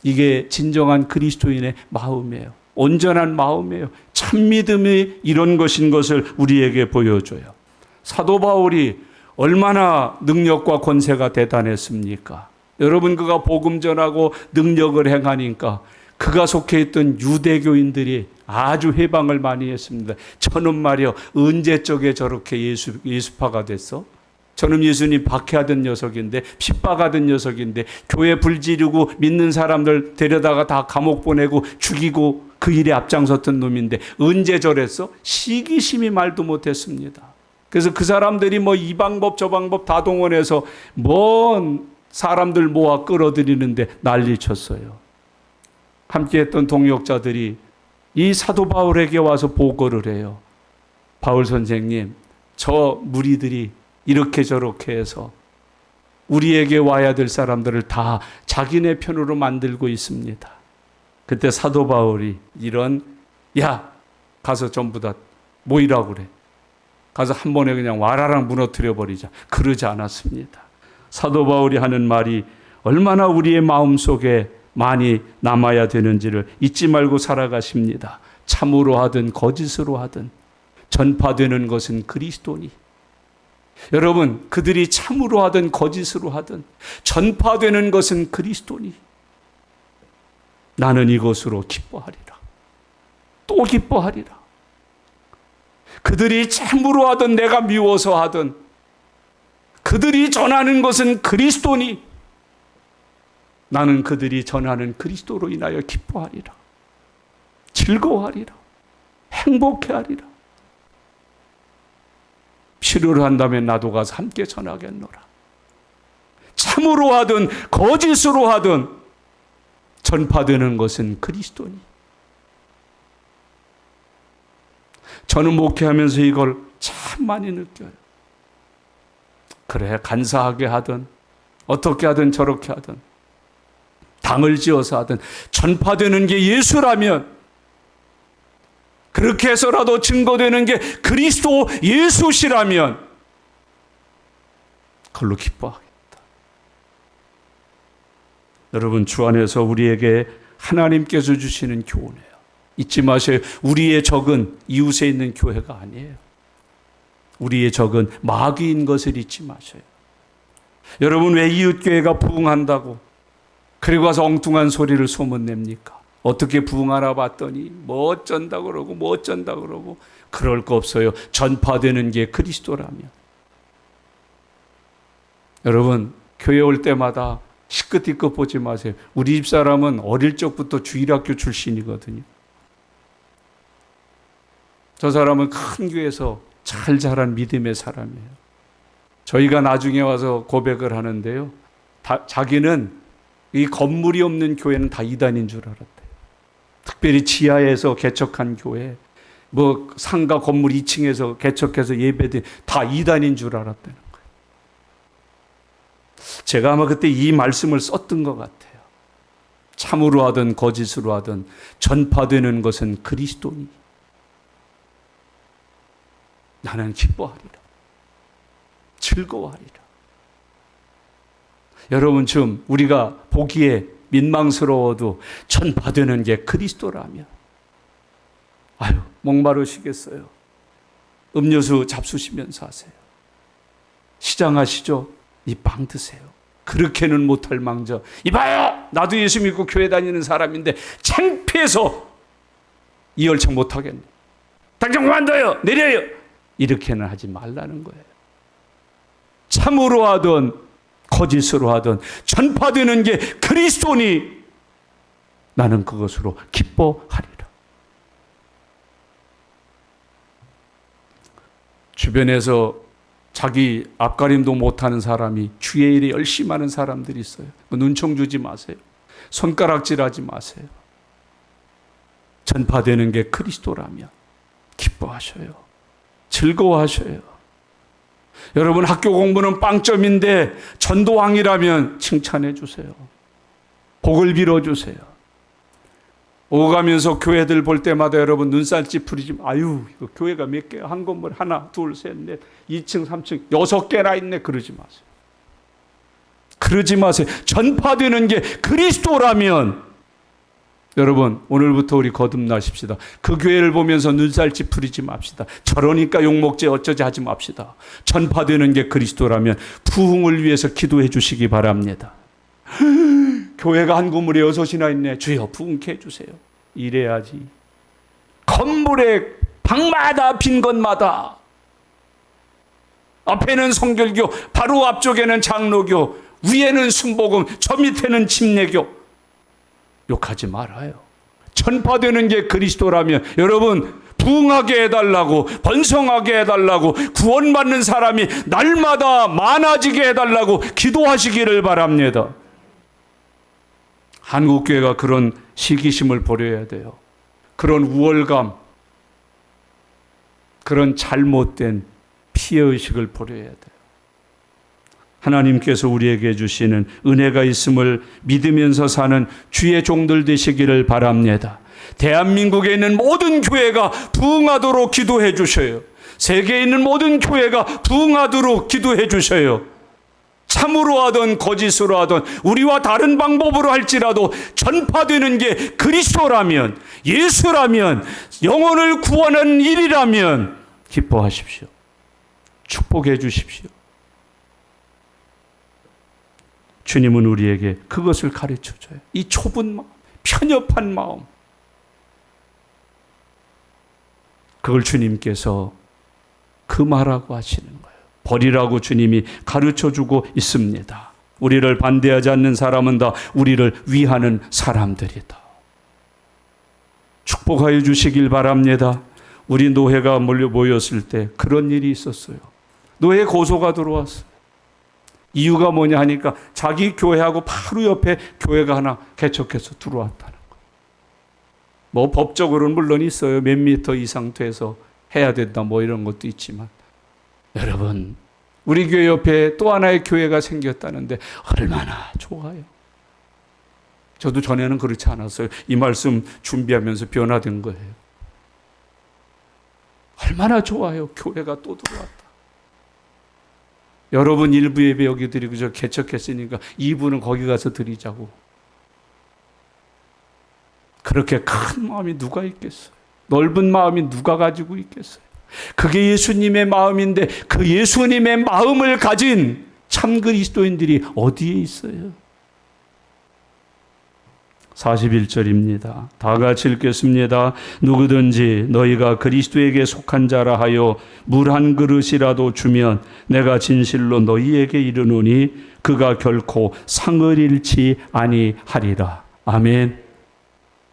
A: 이게 진정한 그리스도인의 마음이에요. 온전한 마음이에요. 참 믿음이 이런 것인 것을 우리에게 보여줘요. 사도 바울이 얼마나 능력과 권세가 대단했습니까? 여러분, 그가 복음 전하고 능력을 행하니까 그가 속해 있던 유대교인들이 아주 회방을 많이 했습니다. 저는 말이요, 언제 쪽에 저렇게 예수파가 됐어? 저는 예수님 박해하던 녀석인데, 핍박하던 녀석인데, 교회 불지르고 믿는 사람들 데려다가 다 감옥 보내고 죽이고 그 일에 앞장섰던 놈인데 언제 저랬어? 시기심이 말도 못했습니다. 그래서 그 사람들이 뭐 이 방법 저 방법 다 동원해서 뭔 사람들 모아 끌어들이는데 난리쳤어요. 함께했던 동역자들이 이 사도 바울에게 와서 보고를 해요. 바울 선생님, 저 무리들이 이렇게 저렇게 해서 우리에게 와야 될 사람들을 다 자기네 편으로 만들고 있습니다. 그때 사도 바울이 야, 가서 전부 다 모이라고 그래. 가서 한 번에 그냥 와라랑 무너뜨려 버리자. 그러지 않았습니다. 사도 바울이 하는 말이 얼마나 우리의 마음속에 많이 남아야 되는지를 잊지 말고 살아가십니다. 참으로 하든 거짓으로 하든 전파되는 것은 그리스도니. 여러분, 그들이 참으로 하든 거짓으로 하든 전파되는 것은 그리스도니. 나는 이것으로 기뻐하리라. 또 기뻐하리라. 그들이 참으로 하든 내가 미워서 하든 그들이 전하는 것은 그리스도니 나는 그들이 전하는 그리스도로 인하여 기뻐하리라. 즐거워하리라. 행복해하리라. 필요로 한다면 나도 가서 함께 전하겠노라. 참으로 하든 거짓으로 하든 전파되는 것은 그리스도니. 저는 목회하면서 이걸 참 많이 느껴요. 그래, 간사하게 하든 어떻게 하든 저렇게 하든 당을 지어서 하든 전파되는 게 예수라면, 그렇게 해서라도 증거되는 게 그리스도 예수시라면 그걸로 기뻐하겠다. 여러분, 주 안에서 우리에게 하나님께서 주시는 교훈이에요. 잊지 마세요. 우리의 적은 이웃에 있는 교회가 아니에요. 우리의 적은 마귀인 것을 잊지 마세요. 여러분, 왜 이웃교회가 부흥한다고 그리고 가서 엉뚱한 소리를 소문냅니까? 어떻게 부흥하나 봤더니 뭐 어쩐다 그러고 뭐 어쩐다 그러고. 그럴 거 없어요. 전파되는 게 그리스도라면. 여러분, 교회 올 때마다 시끄티끄 보지 마세요. 우리 집사람은 어릴 적부터 주일학교 출신이거든요. 저 사람은 큰 교회에서 잘 자란 믿음의 사람이에요. 저희가 나중에 와서 고백을 하는데요, 자기는 이 건물이 없는 교회는 다 이단인 줄 알았대요. 특별히 지하에서 개척한 교회, 뭐 상가 건물 2층에서 개척해서 예배드 다 이단인 줄 알았다는 거예요. 제가 아마 그때 이 말씀을 썼던 것 같아요. 참으로 하든 거짓으로 하든 전파되는 것은 그리스도니 나는 기뻐하리라. 즐거워하리라. 여러분, 지금 우리가 보기에 민망스러워도 전파되는 게 그리스도라면, 아유, 목마르시겠어요. 음료수 잡수시면서 하세요. 시장하시죠? 이 빵 드세요. 그렇게는 못할 망정, 이봐요, 나도 예수 믿고 교회 다니는 사람인데 창피해서 이 열창 못하겠네, 당장 그만둬요, 내려요, 이렇게는 하지 말라는 거예요. 참으로 하든 거짓으로 하든 전파되는 게 그리스도니 나는 그것으로 기뻐하리라. 주변에서 자기 앞가림도 못하는 사람이 주의 일에 열심히 하는 사람들이 있어요. 눈총 주지 마세요. 손가락질하지 마세요. 전파되는 게 그리스도라면 기뻐하셔요. 즐거워하셔요. 여러분 학교 공부는 빵점인데 전도왕이라면 칭찬해 주세요. 복을 빌어 주세요. 오가면서 교회들 볼 때마다 여러분 눈살 찌푸리지 아유 이거 교회가 몇 개야? 한 건물 하나 둘 셋 넷 2층 3층 6개나 있네. 그러지 마세요. 그러지 마세요. 전파되는 게 그리스도라면 여러분 오늘부터 우리 거듭나십시다. 그 교회를 보면서 눈살 찌푸리지 맙시다. 저러니까 욕먹지 어쩌지 하지 맙시다. 전파되는 게 그리스도라면 부흥을 위해서 기도해 주시기 바랍니다. 교회가 한 건물에 6이나 있네. 주여 부흥케 해주세요. 이래야지. 건물에 방마다 빈 것마다 앞에는 성결교, 바로 앞쪽에는 장로교, 위에는 순복음, 저 밑에는 침례교. 욕하지 말아요. 전파되는 게 그리스도라면 여러분 부흥하게 해달라고, 번성하게 해달라고, 구원받는 사람이 날마다 많아지게 해달라고 기도하시기를 바랍니다. 한국교회가 그런 시기심을 버려야 돼요. 그런 우월감, 그런 잘못된 피해의식을 버려야 돼요. 하나님께서 우리에게 주시는 은혜가 있음을 믿으면서 사는 주의 종들 되시기를 바랍니다. 대한민국에 있는 모든 교회가 부흥하도록 기도해 주셔요. 세계에 있는 모든 교회가 부흥하도록 기도해 주셔요. 참으로 하든 거짓으로 하든 우리와 다른 방법으로 할지라도 전파되는 게 그리스도라면, 예수라면, 영혼을 구원하는 일이라면 기뻐하십시오. 축복해 주십시오. 주님은 우리에게 그것을 가르쳐줘요. 이 좁은 마음, 편협한 마음, 그걸 주님께서 금하라고 하시는 거예요. 버리라고 주님이 가르쳐주고 있습니다. 우리를 반대하지 않는 사람은 다 우리를 위하는 사람들이다. 축복하여 주시길 바랍니다. 우리 노회가 모였을 때 그런 일이 있었어요. 노회 고소가 들어왔어요. 이유가 뭐냐 하니까 자기 교회하고 바로 옆에 교회가 하나 개척해서 들어왔다는 거예요. 뭐 법적으로는 물론 있어요. 몇 미터 이상 돼서 해야 된다 뭐 이런 것도 있지만 여러분 우리 교회 옆에 또 하나의 교회가 생겼다는데 얼마나 좋아요. 저도 전에는 그렇지 않았어요. 이 말씀 준비하면서 변화된 거예요. 얼마나 좋아요. 교회가 또 들어왔다. 여러분 일부 예배 여기 드리고 저 개척했으니까 2부는 거기 가서 드리자고. 그렇게 큰 마음이 누가 있겠어요? 넓은 마음이 누가 가지고 있겠어요? 그게 예수님의 마음인데 그 예수님의 마음을 가진 참 그리스도인들이 어디에 있어요? 41절입니다. 다 같이 읽겠습니다. 누구든지 너희가 그리스도에게 속한 자라 하여 물 한 그릇이라도 주면 내가 진실로 너희에게 이르노니 그가 결코 상을 잃지 아니하리라. 아멘.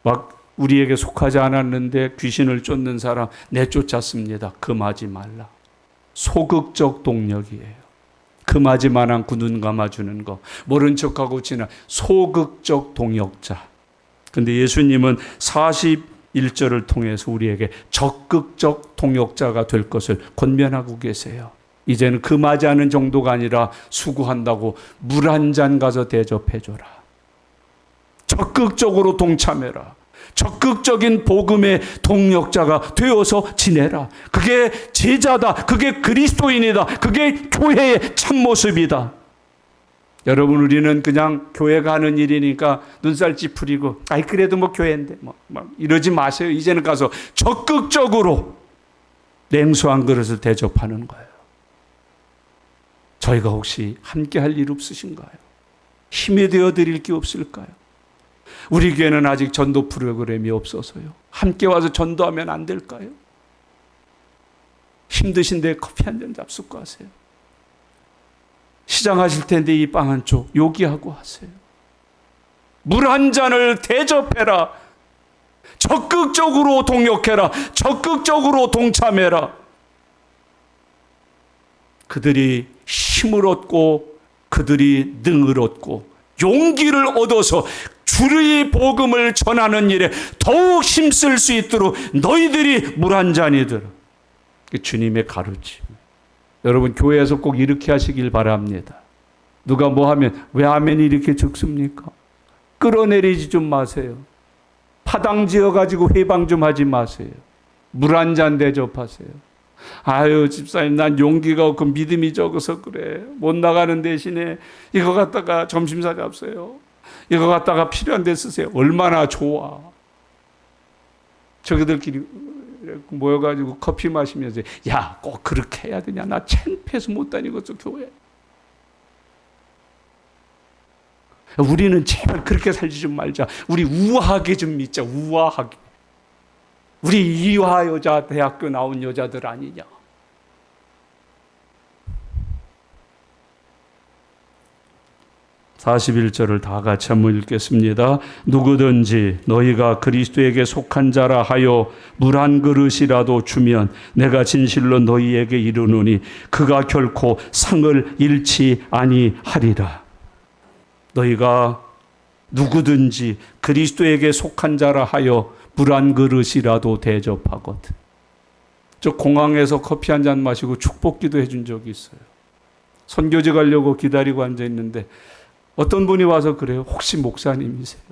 A: 막 우리에게 속하지 않았는데 귀신을 쫓는 사람 내쫓았습니다. 금하지 말라. 소극적 동력이에요. 금하지 말고 눈 감아주는 거. 모른 척하고 지나 소극적 동역자. 근데 예수님은 41절을 통해서 우리에게 적극적 동역자가 될 것을 권면하고 계세요. 이제는 금하지 않은 정도가 아니라 수고한다고 물 한 잔 가서 대접해줘라. 적극적으로 동참해라. 적극적인 복음의 동역자가 되어서 지내라. 그게 제자다. 그게 그리스도인이다. 그게 교회의 참모습이다. 여러분 우리는 그냥 교회가 하는 일이니까 눈살 찌푸리고 아이 그래도 뭐 교회인데 뭐 이러지 마세요. 이제는 가서 적극적으로 냉수 한 그릇을 대접하는 거예요. 저희가 혹시 함께 할 일 없으신가요? 힘이 되어 드릴 게 없을까요? 우리 교회는 아직 전도 프로그램이 없어서요. 함께 와서 전도하면 안 될까요? 힘드신데 커피 한 잔 잡수고 하세요. 시장하실 텐데 이 빵 한 쪽 요기하고 하세요. 물 한 잔을 대접해라. 적극적으로 동역해라. 적극적으로 동참해라. 그들이 힘을 얻고 그들이 능을 얻고 용기를 얻어서 주의 복음을 전하는 일에 더욱 힘쓸 수 있도록 너희들이 물 한 잔이 들어. 주님의 가르침. 여러분 교회에서 꼭 이렇게 하시길 바랍니다. 누가 뭐 하면 왜 아멘이 이렇게 적습니까? 끌어내리지 좀 마세요. 파당 지어가지고 회방 좀 하지 마세요. 물 한 잔 대접하세요. 아유 집사님 난 용기가 없고 믿음이 적어서 그래. 못 나가는 대신에 이거 갖다가 점심사 잡으세요. 이거 갖다가 필요한 데 쓰세요. 얼마나 좋아. 저기들끼리 모여가지고 커피 마시면서 야 꼭 그렇게 해야 되냐. 나 창피해서 못 다니겠어 교회. 우리는 제발 그렇게 살지 좀 말자. 우리 우아하게 좀 믿자. 우아하게. 우리 이화 여자 대학교 나온 여자들 아니냐. (41절을) 다 같이 한번 읽겠습니다. 누구든지 너희가 그리스도에게 속한 자라 하여 물 한 그릇이라도 주면 내가 진실로 너희에게 이르노니 그가 결코 상을 잃지 아니하리라. 너희가 누구든지 그리스도에게 속한 자라 하여 물 한 그릇이라도 대접하거든. 저 공항에서 커피 한 잔 마시고 축복기도 해준 적이 있어요. 선교지 가려고 기다리고 앉아 있는데 어떤 분이 와서 그래요. 혹시 목사님이세요?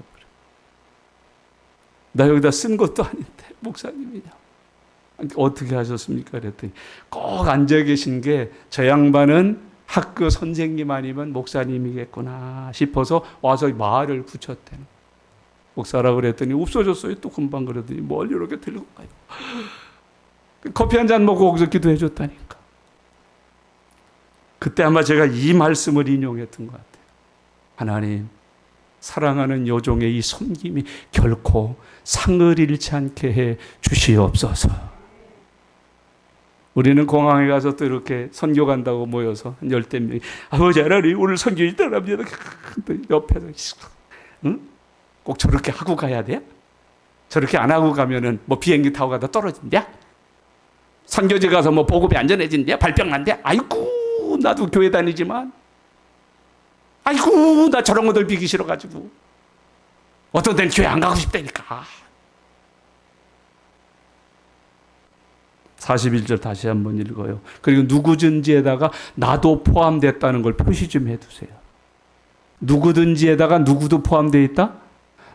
A: 나 여기다 쓴 것도 아닌데 목사님이냐. 어떻게 하셨습니까? 그랬더니 꼭 앉아 계신 게 저 양반은 학교 선생님 아니면 목사님이겠구나 싶어서 와서 말을 붙였대요. 목사라고 그랬더니 없어졌어요. 또 금방. 그러더니 뭘 이렇게 들고 가요. 커피 한 잔 먹고 거기서 기도해 줬다니까. 그때 아마 제가 이 말씀을 인용했던 것 같아요. 하나님, 사랑하는 여종의 이 섬김이 결코 상을 잃지 않게 해 주시옵소서. 우리는 공항에 가서 또 이렇게 선교 간다고 모여서 한 10대 명이 아버지 하나님 오늘 선교 있다랍니다. 옆에서 응? 꼭 저렇게 하고 가야 돼? 저렇게 안 하고 가면은 뭐 비행기 타고 가다 떨어진대? 선교지 가서 뭐 보급이 안전해진대? 발병 난대? 아이고 나도 교회 다니지만 아이고 나 저런 것들 비기 싫어가지고 어떤 데는 교회 안 가고 싶다니까. 41절 다시 한번 읽어요. 그리고 누구든지에다가 나도 포함됐다는 걸 표시 좀 해두세요. 누구든지에다가 누구도 포함되어 있다?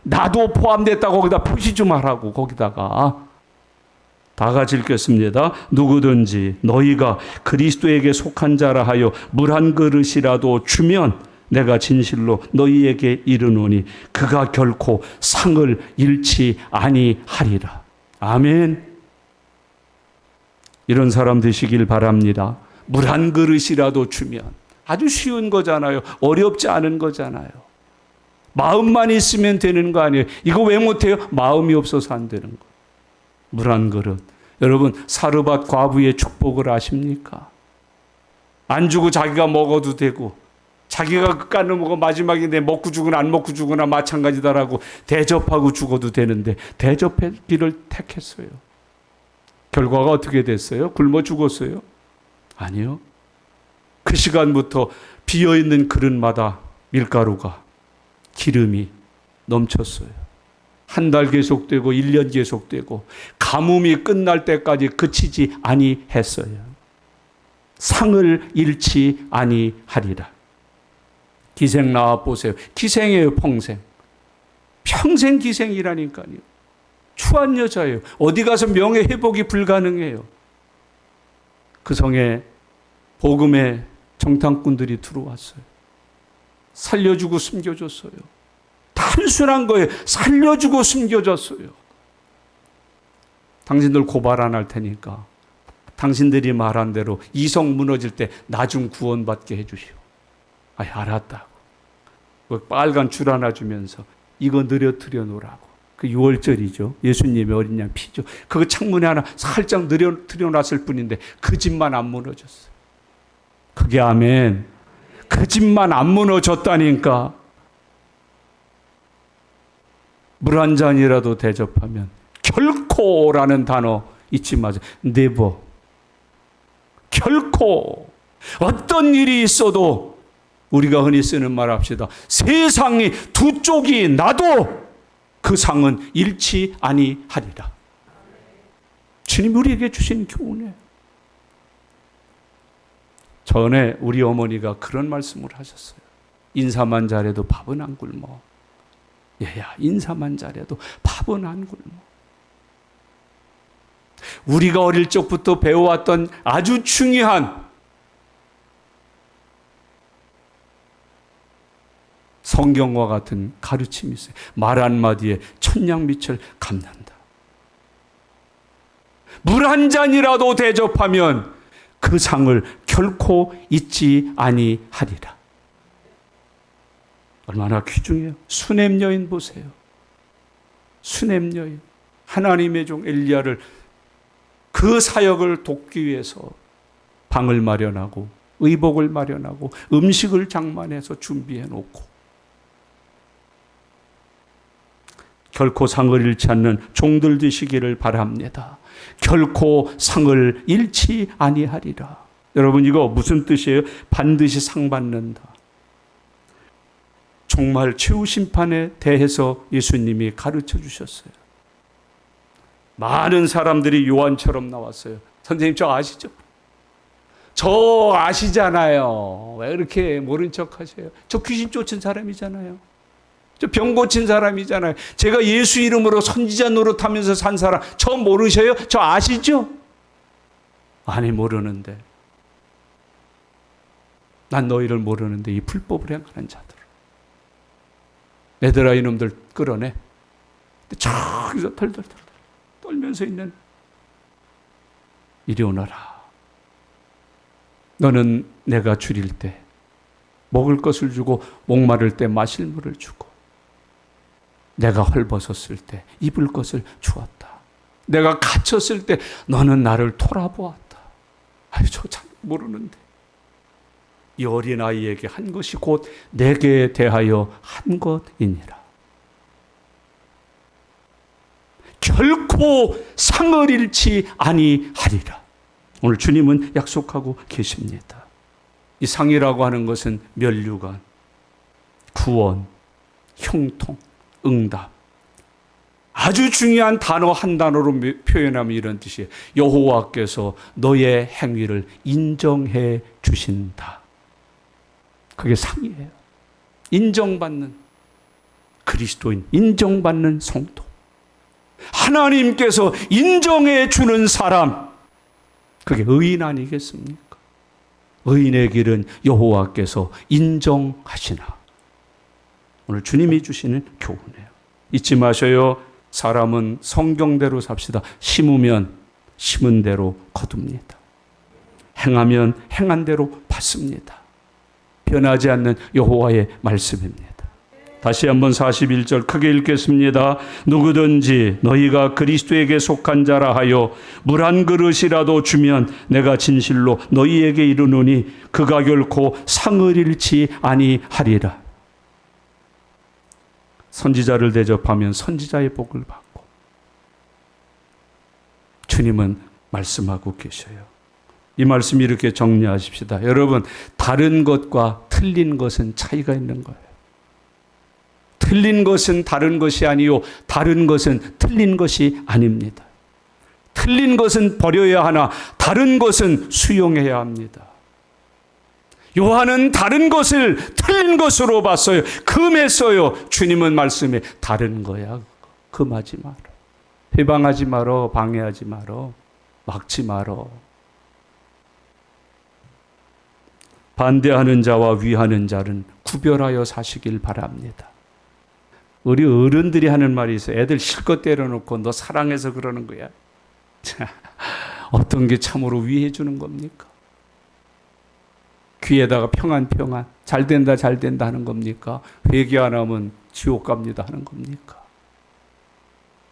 A: 나도 포함됐다고 거기다 표시 좀 하라고. 거기다가 다 같이 읽겠습니다. 누구든지 너희가 그리스도에게 속한 자라 하여 물 한 그릇이라도 주면 내가 진실로 너희에게 이르노니 그가 결코 상을 잃지 아니하리라. 아멘. 이런 사람 되시길 바랍니다. 물 한 그릇이라도 주면 아주 쉬운 거잖아요. 어렵지 않은 거잖아요. 마음만 있으면 되는 거 아니에요. 이거 왜 못해요? 마음이 없어서 안 되는 거. 물 한 그릇. 여러분 사르밧 과부의 축복을 아십니까? 안 주고 자기가 먹어도 되고 자기가 끝까지 먹어 마지막에 내 먹고 죽으나 안 먹고 죽으나 마찬가지다라고 대접하고 죽어도 되는데 대접의 길을 택했어요. 결과가 어떻게 됐어요? 굶어 죽었어요? 아니요. 그 시간부터 비어있는 그릇마다 밀가루가 기름이 넘쳤어요. 한 달 계속되고 1년 계속되고 가뭄이 끝날 때까지 그치지 아니했어요. 상을 잃지 아니하리라. 기생 나와 보세요. 기생이에요. 평생 기생이라니까요. 추한 여자예요. 어디 가서 명예 회복이 불가능해요. 그 성에 복음의 정탐꾼들이 들어왔어요. 살려주고 숨겨줬어요. 단순한 거예요. 살려주고 숨겨줬어요. 당신들 고발 안 할 테니까 당신들이 말한 대로 이성 무너질 때 나중 구원받게 해주시오. 아, 알았다고. 빨간 줄 하나 주면서 이거 느려뜨려 놓으라고. 그 6월절이죠. 예수님의 어린 양 피죠. 그거 창문에 하나 살짝 느려뜨려 놨을 뿐인데 그 집만 안 무너졌어요. 그게 아멘. 그 집만 안 무너졌다니까. 물 한 잔이라도 대접하면 결코라는 단어 잊지 마세요. never. 결코. 어떤 일이 있어도 우리가 흔히 쓰는 말 합시다. 세상이 두 쪽이 나도 그 상은 잃지 아니하리라. 주님 우리에게 주신 교훈이에요. 전에 우리 어머니가 그런 말씀을 하셨어요. 인사만 잘해도 밥은 안 굶어. 얘야, 인사만 잘해도 밥은 안 굶어. 우리가 어릴 적부터 배워왔던 아주 중요한 성경과 같은 가르침이 있어요. 말 한마디에 천냥미철 갚는다. 물 한 잔이라도 대접하면 그 상을 결코 잊지 아니하리라. 얼마나 귀중해요. 수넴 여인 보세요. 수넴 여인. 하나님의 종 엘리야를 그 사역을 돕기 위해서 방을 마련하고 의복을 마련하고 음식을 장만해서 준비해 놓고 결코 상을 잃지 않는 종들 되시기를 바랍니다. 결코 상을 잃지 아니하리라. 여러분 이거 무슨 뜻이에요? 반드시 상 받는다. 정말 최후 심판에 대해서 예수님이 가르쳐 주셨어요. 많은 사람들이 요한처럼 나왔어요. 선생님 저 아시죠? 저 아시잖아요. 왜 이렇게 모른 척 하세요? 저 귀신 쫓은 사람이잖아요. 저 병 고친 사람이잖아요. 제가 예수 이름으로 선지자 노릇하면서 산 사람 저 모르셔요? 저 아시죠? 아니 모르는데. 난 너희를 모르는데 이 불법을 행하는 자들. 얘들아 이놈들 끌어내. 저기서 덜덜덜 떨면서 있는 이리 오너라. 너는 내가 줄일 때 먹을 것을 주고 목마를 때 마실 물을 주고 내가 헐벗었을 때 입을 것을 주었다. 내가 갇혔을 때 너는 나를 돌아보았다. 아유 저 참 모르는데 이 어린아이에게 한 것이 곧 내게 대하여 한 것이니라. 결코 상을 잃지 아니하리라. 오늘 주님은 약속하고 계십니다. 이 상이라고 하는 것은 면류관, 구원, 형통, 응답. 아주 중요한 단어 한 단어로 표현하면 이런 뜻이에요. 여호와께서 너의 행위를 인정해 주신다. 그게 상이에요. 인정받는 그리스도인, 인정받는 성도. 하나님께서 인정해 주는 사람. 그게 의인 아니겠습니까? 의인의 길은 여호와께서 인정하시나. 오늘 주님이 주시는 교훈이에요. 잊지 마셔요. 사람은 성경대로 삽시다. 심으면 심은 대로 거둡니다. 행하면 행한 대로 받습니다. 변하지 않는 여호와의 말씀입니다. 다시 한번 41절 크게 읽겠습니다. 누구든지 너희가 그리스도에게 속한 자라 하여 물 한 그릇이라도 주면 내가 진실로 너희에게 이르노니 그가 결코 상을 잃지 아니하리라. 선지자를 대접하면 선지자의 복을 받고 주님은 말씀하고 계셔요. 이 말씀 이렇게 정리하십시다. 여러분 다른 것과 틀린 것은 차이가 있는 거예요. 틀린 것은 다른 것이 아니요 다른 것은 틀린 것이 아닙니다. 틀린 것은 버려야 하나 다른 것은 수용해야 합니다. 요한은 다른 것을 틀린 것으로 봤어요. 금했어요. 주님은 말씀에 다른 거야. 금하지 마라. 회방하지 마라. 방해하지 마라. 막지 마라. 반대하는 자와 위하는 자는 구별하여 사시길 바랍니다. 우리 어른들이 하는 말이 있어요. 애들 실컷 때려놓고 너 사랑해서 그러는 거야. 어떤 게 참으로 위해 주는 겁니까? 귀에다가 평안 잘 된다 하는 겁니까? 회개 안 하면 지옥 갑니다 하는 겁니까?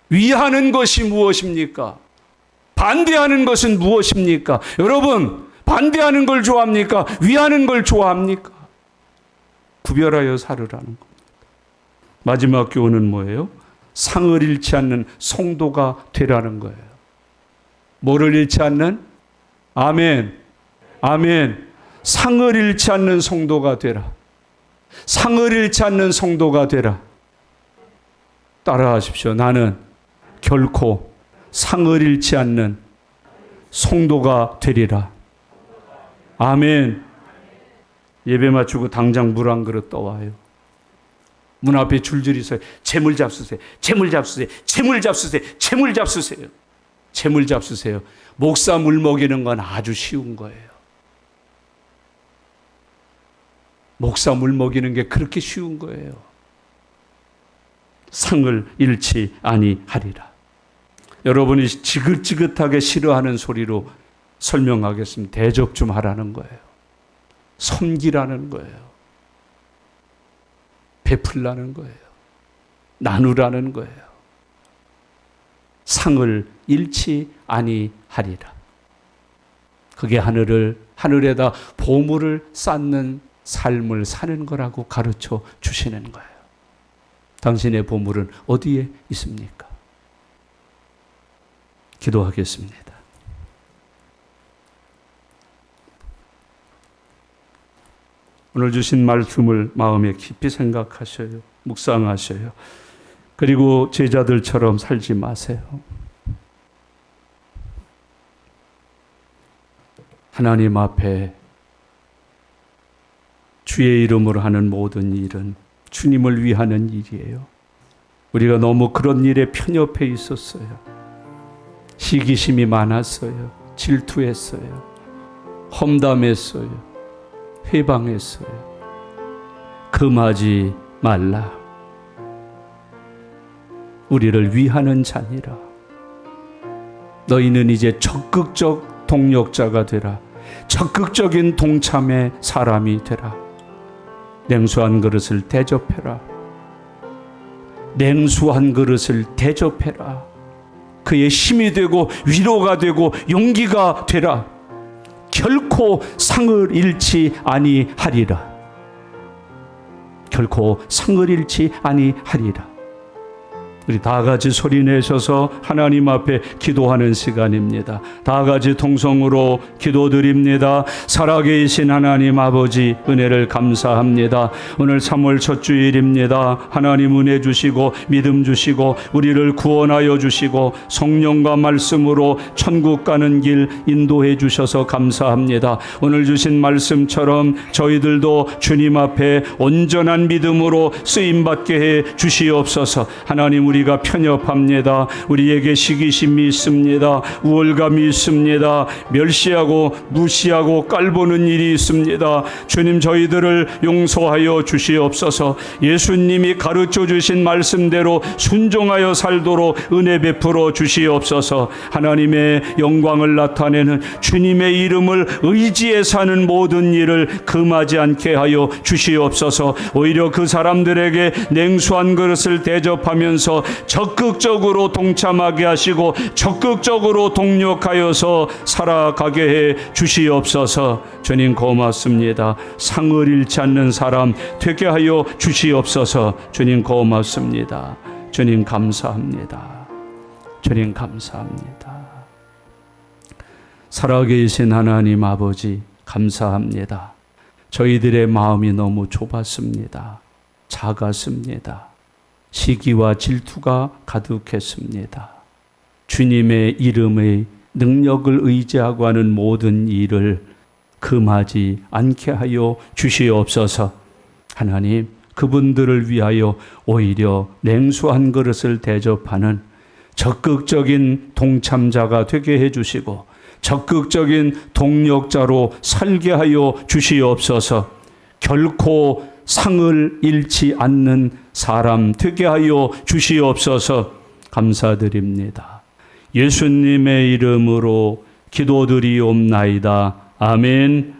A: 위하는 것이 무엇입니까? 반대하는 것은 무엇입니까? 여러분 반대하는 걸 좋아합니까? 위하는 걸 좋아합니까? 구별하여 살으라는 겁니다. 마지막 교훈은 뭐예요? 상을 잃지 않는 성도가 되라는 거예요. 뭐를 잃지 않는? 아멘. 아멘. 상을 잃지 않는 성도가 되라. 상을 잃지 않는 성도가 되라. 따라하십시오. 나는 결코 상을 잃지 않는 성도가 되리라. 아멘. 예배 마치고 당장 물 한 그릇 떠와요. 문 앞에 줄줄이 서요. 재물 잡수세요. 재물 잡수세요. 재물 잡수세요. 재물 잡수세요. 재물 잡수세요. 목사 물 먹이는 건 아주 쉬운 거예요. 목사 물 먹이는 게 그렇게 쉬운 거예요. 상을 잃지 아니하리라. 여러분이 지긋지긋하게 싫어하는 소리로 설명하겠습니다. 대접 좀 하라는 거예요. 섬기라는 거예요. 베풀라는 거예요. 나누라는 거예요. 상을 잃지 아니하리라. 그게 하늘에다 보물을 쌓는 삶을 사는 거라고 가르쳐 주시는 거예요. 당신의 보물은 어디에 있습니까? 기도하겠습니다. 오늘 주신 말씀을 마음에 깊이 생각하셔요. 묵상하셔요. 그리고 제자들처럼 살지 마세요. 하나님 앞에 주의 이름으로 하는 모든 일은 주님을 위하는 일이에요. 우리가 너무 그런 일에 편협해 있었어요. 시기심이 많았어요. 질투했어요. 험담했어요. 회방했어요. 금하지 말라. 우리를 위하는 자니라. 너희는 이제 적극적 동력자가 되라. 적극적인 동참의 사람이 되라. 냉수한 그릇을 대접해라. 냉수한 그릇을 대접해라. 그의 힘이 되고 위로가 되고 용기가 되라. 결코 상을 잃지 아니하리라. 결코 상을 잃지 아니하리라. 우리 다 같이 소리 내셔서 하나님 앞에 기도하는 시간입니다. 다 같이 통성으로 기도드립니다. 살아계신 하나님 아버지, 은혜를 감사합니다. 오늘 3월 첫 주일입니다. 하나님 은혜 주시고 믿음 주시고 우리를 구원하여 주시고 성령과 말씀으로 천국 가는 길 인도해 주셔서 감사합니다. 오늘 주신 말씀처럼 저희들도 주님 앞에 온전한 믿음으로 쓰임받게 해 주시옵소서. 하나님, 우리가 편협합니다. 우리에게 시기심이 있습니다. 우월감이 있습니다. 멸시하고 무시하고 깔보는 일이 있습니다. 주님, 저희들을 용서하여 주시옵소서. 예수님이 가르쳐 주신 말씀대로 순종하여 살도록 은혜 베풀어 주시옵소서. 하나님의 영광을 나타내는 주님의 이름을 의지해 사는 모든 일을 금하지 않게 하여 주시옵소서. 오히려 그 사람들에게 냉수한 그릇을 대접하면서 적극적으로 동참하게 하시고 적극적으로 동력하여서 살아가게 해 주시옵소서. 주님 고맙습니다. 상을 잃지 않는 사람 되게 하여 주시옵소서. 주님 고맙습니다. 주님 감사합니다. 주님 감사합니다. 살아계신 하나님 아버지 감사합니다. 저희들의 마음이 너무 좁았습니다. 작았습니다. 시기와 질투가 가득했습니다. 주님의 이름의 능력을 의지하고 하는 모든 일을 금하지 않게 하여 주시옵소서. 하나님, 그분들을 위하여 오히려 냉수한 그릇을 대접하는 적극적인 동참자가 되게 해주시고 적극적인 동력자로 살게 하여 주시옵소서. 결코 상을 잃지 않는 사람 되게 하여 주시옵소서. 감사드립니다. 예수님의 이름으로 기도드리옵나이다. 아멘.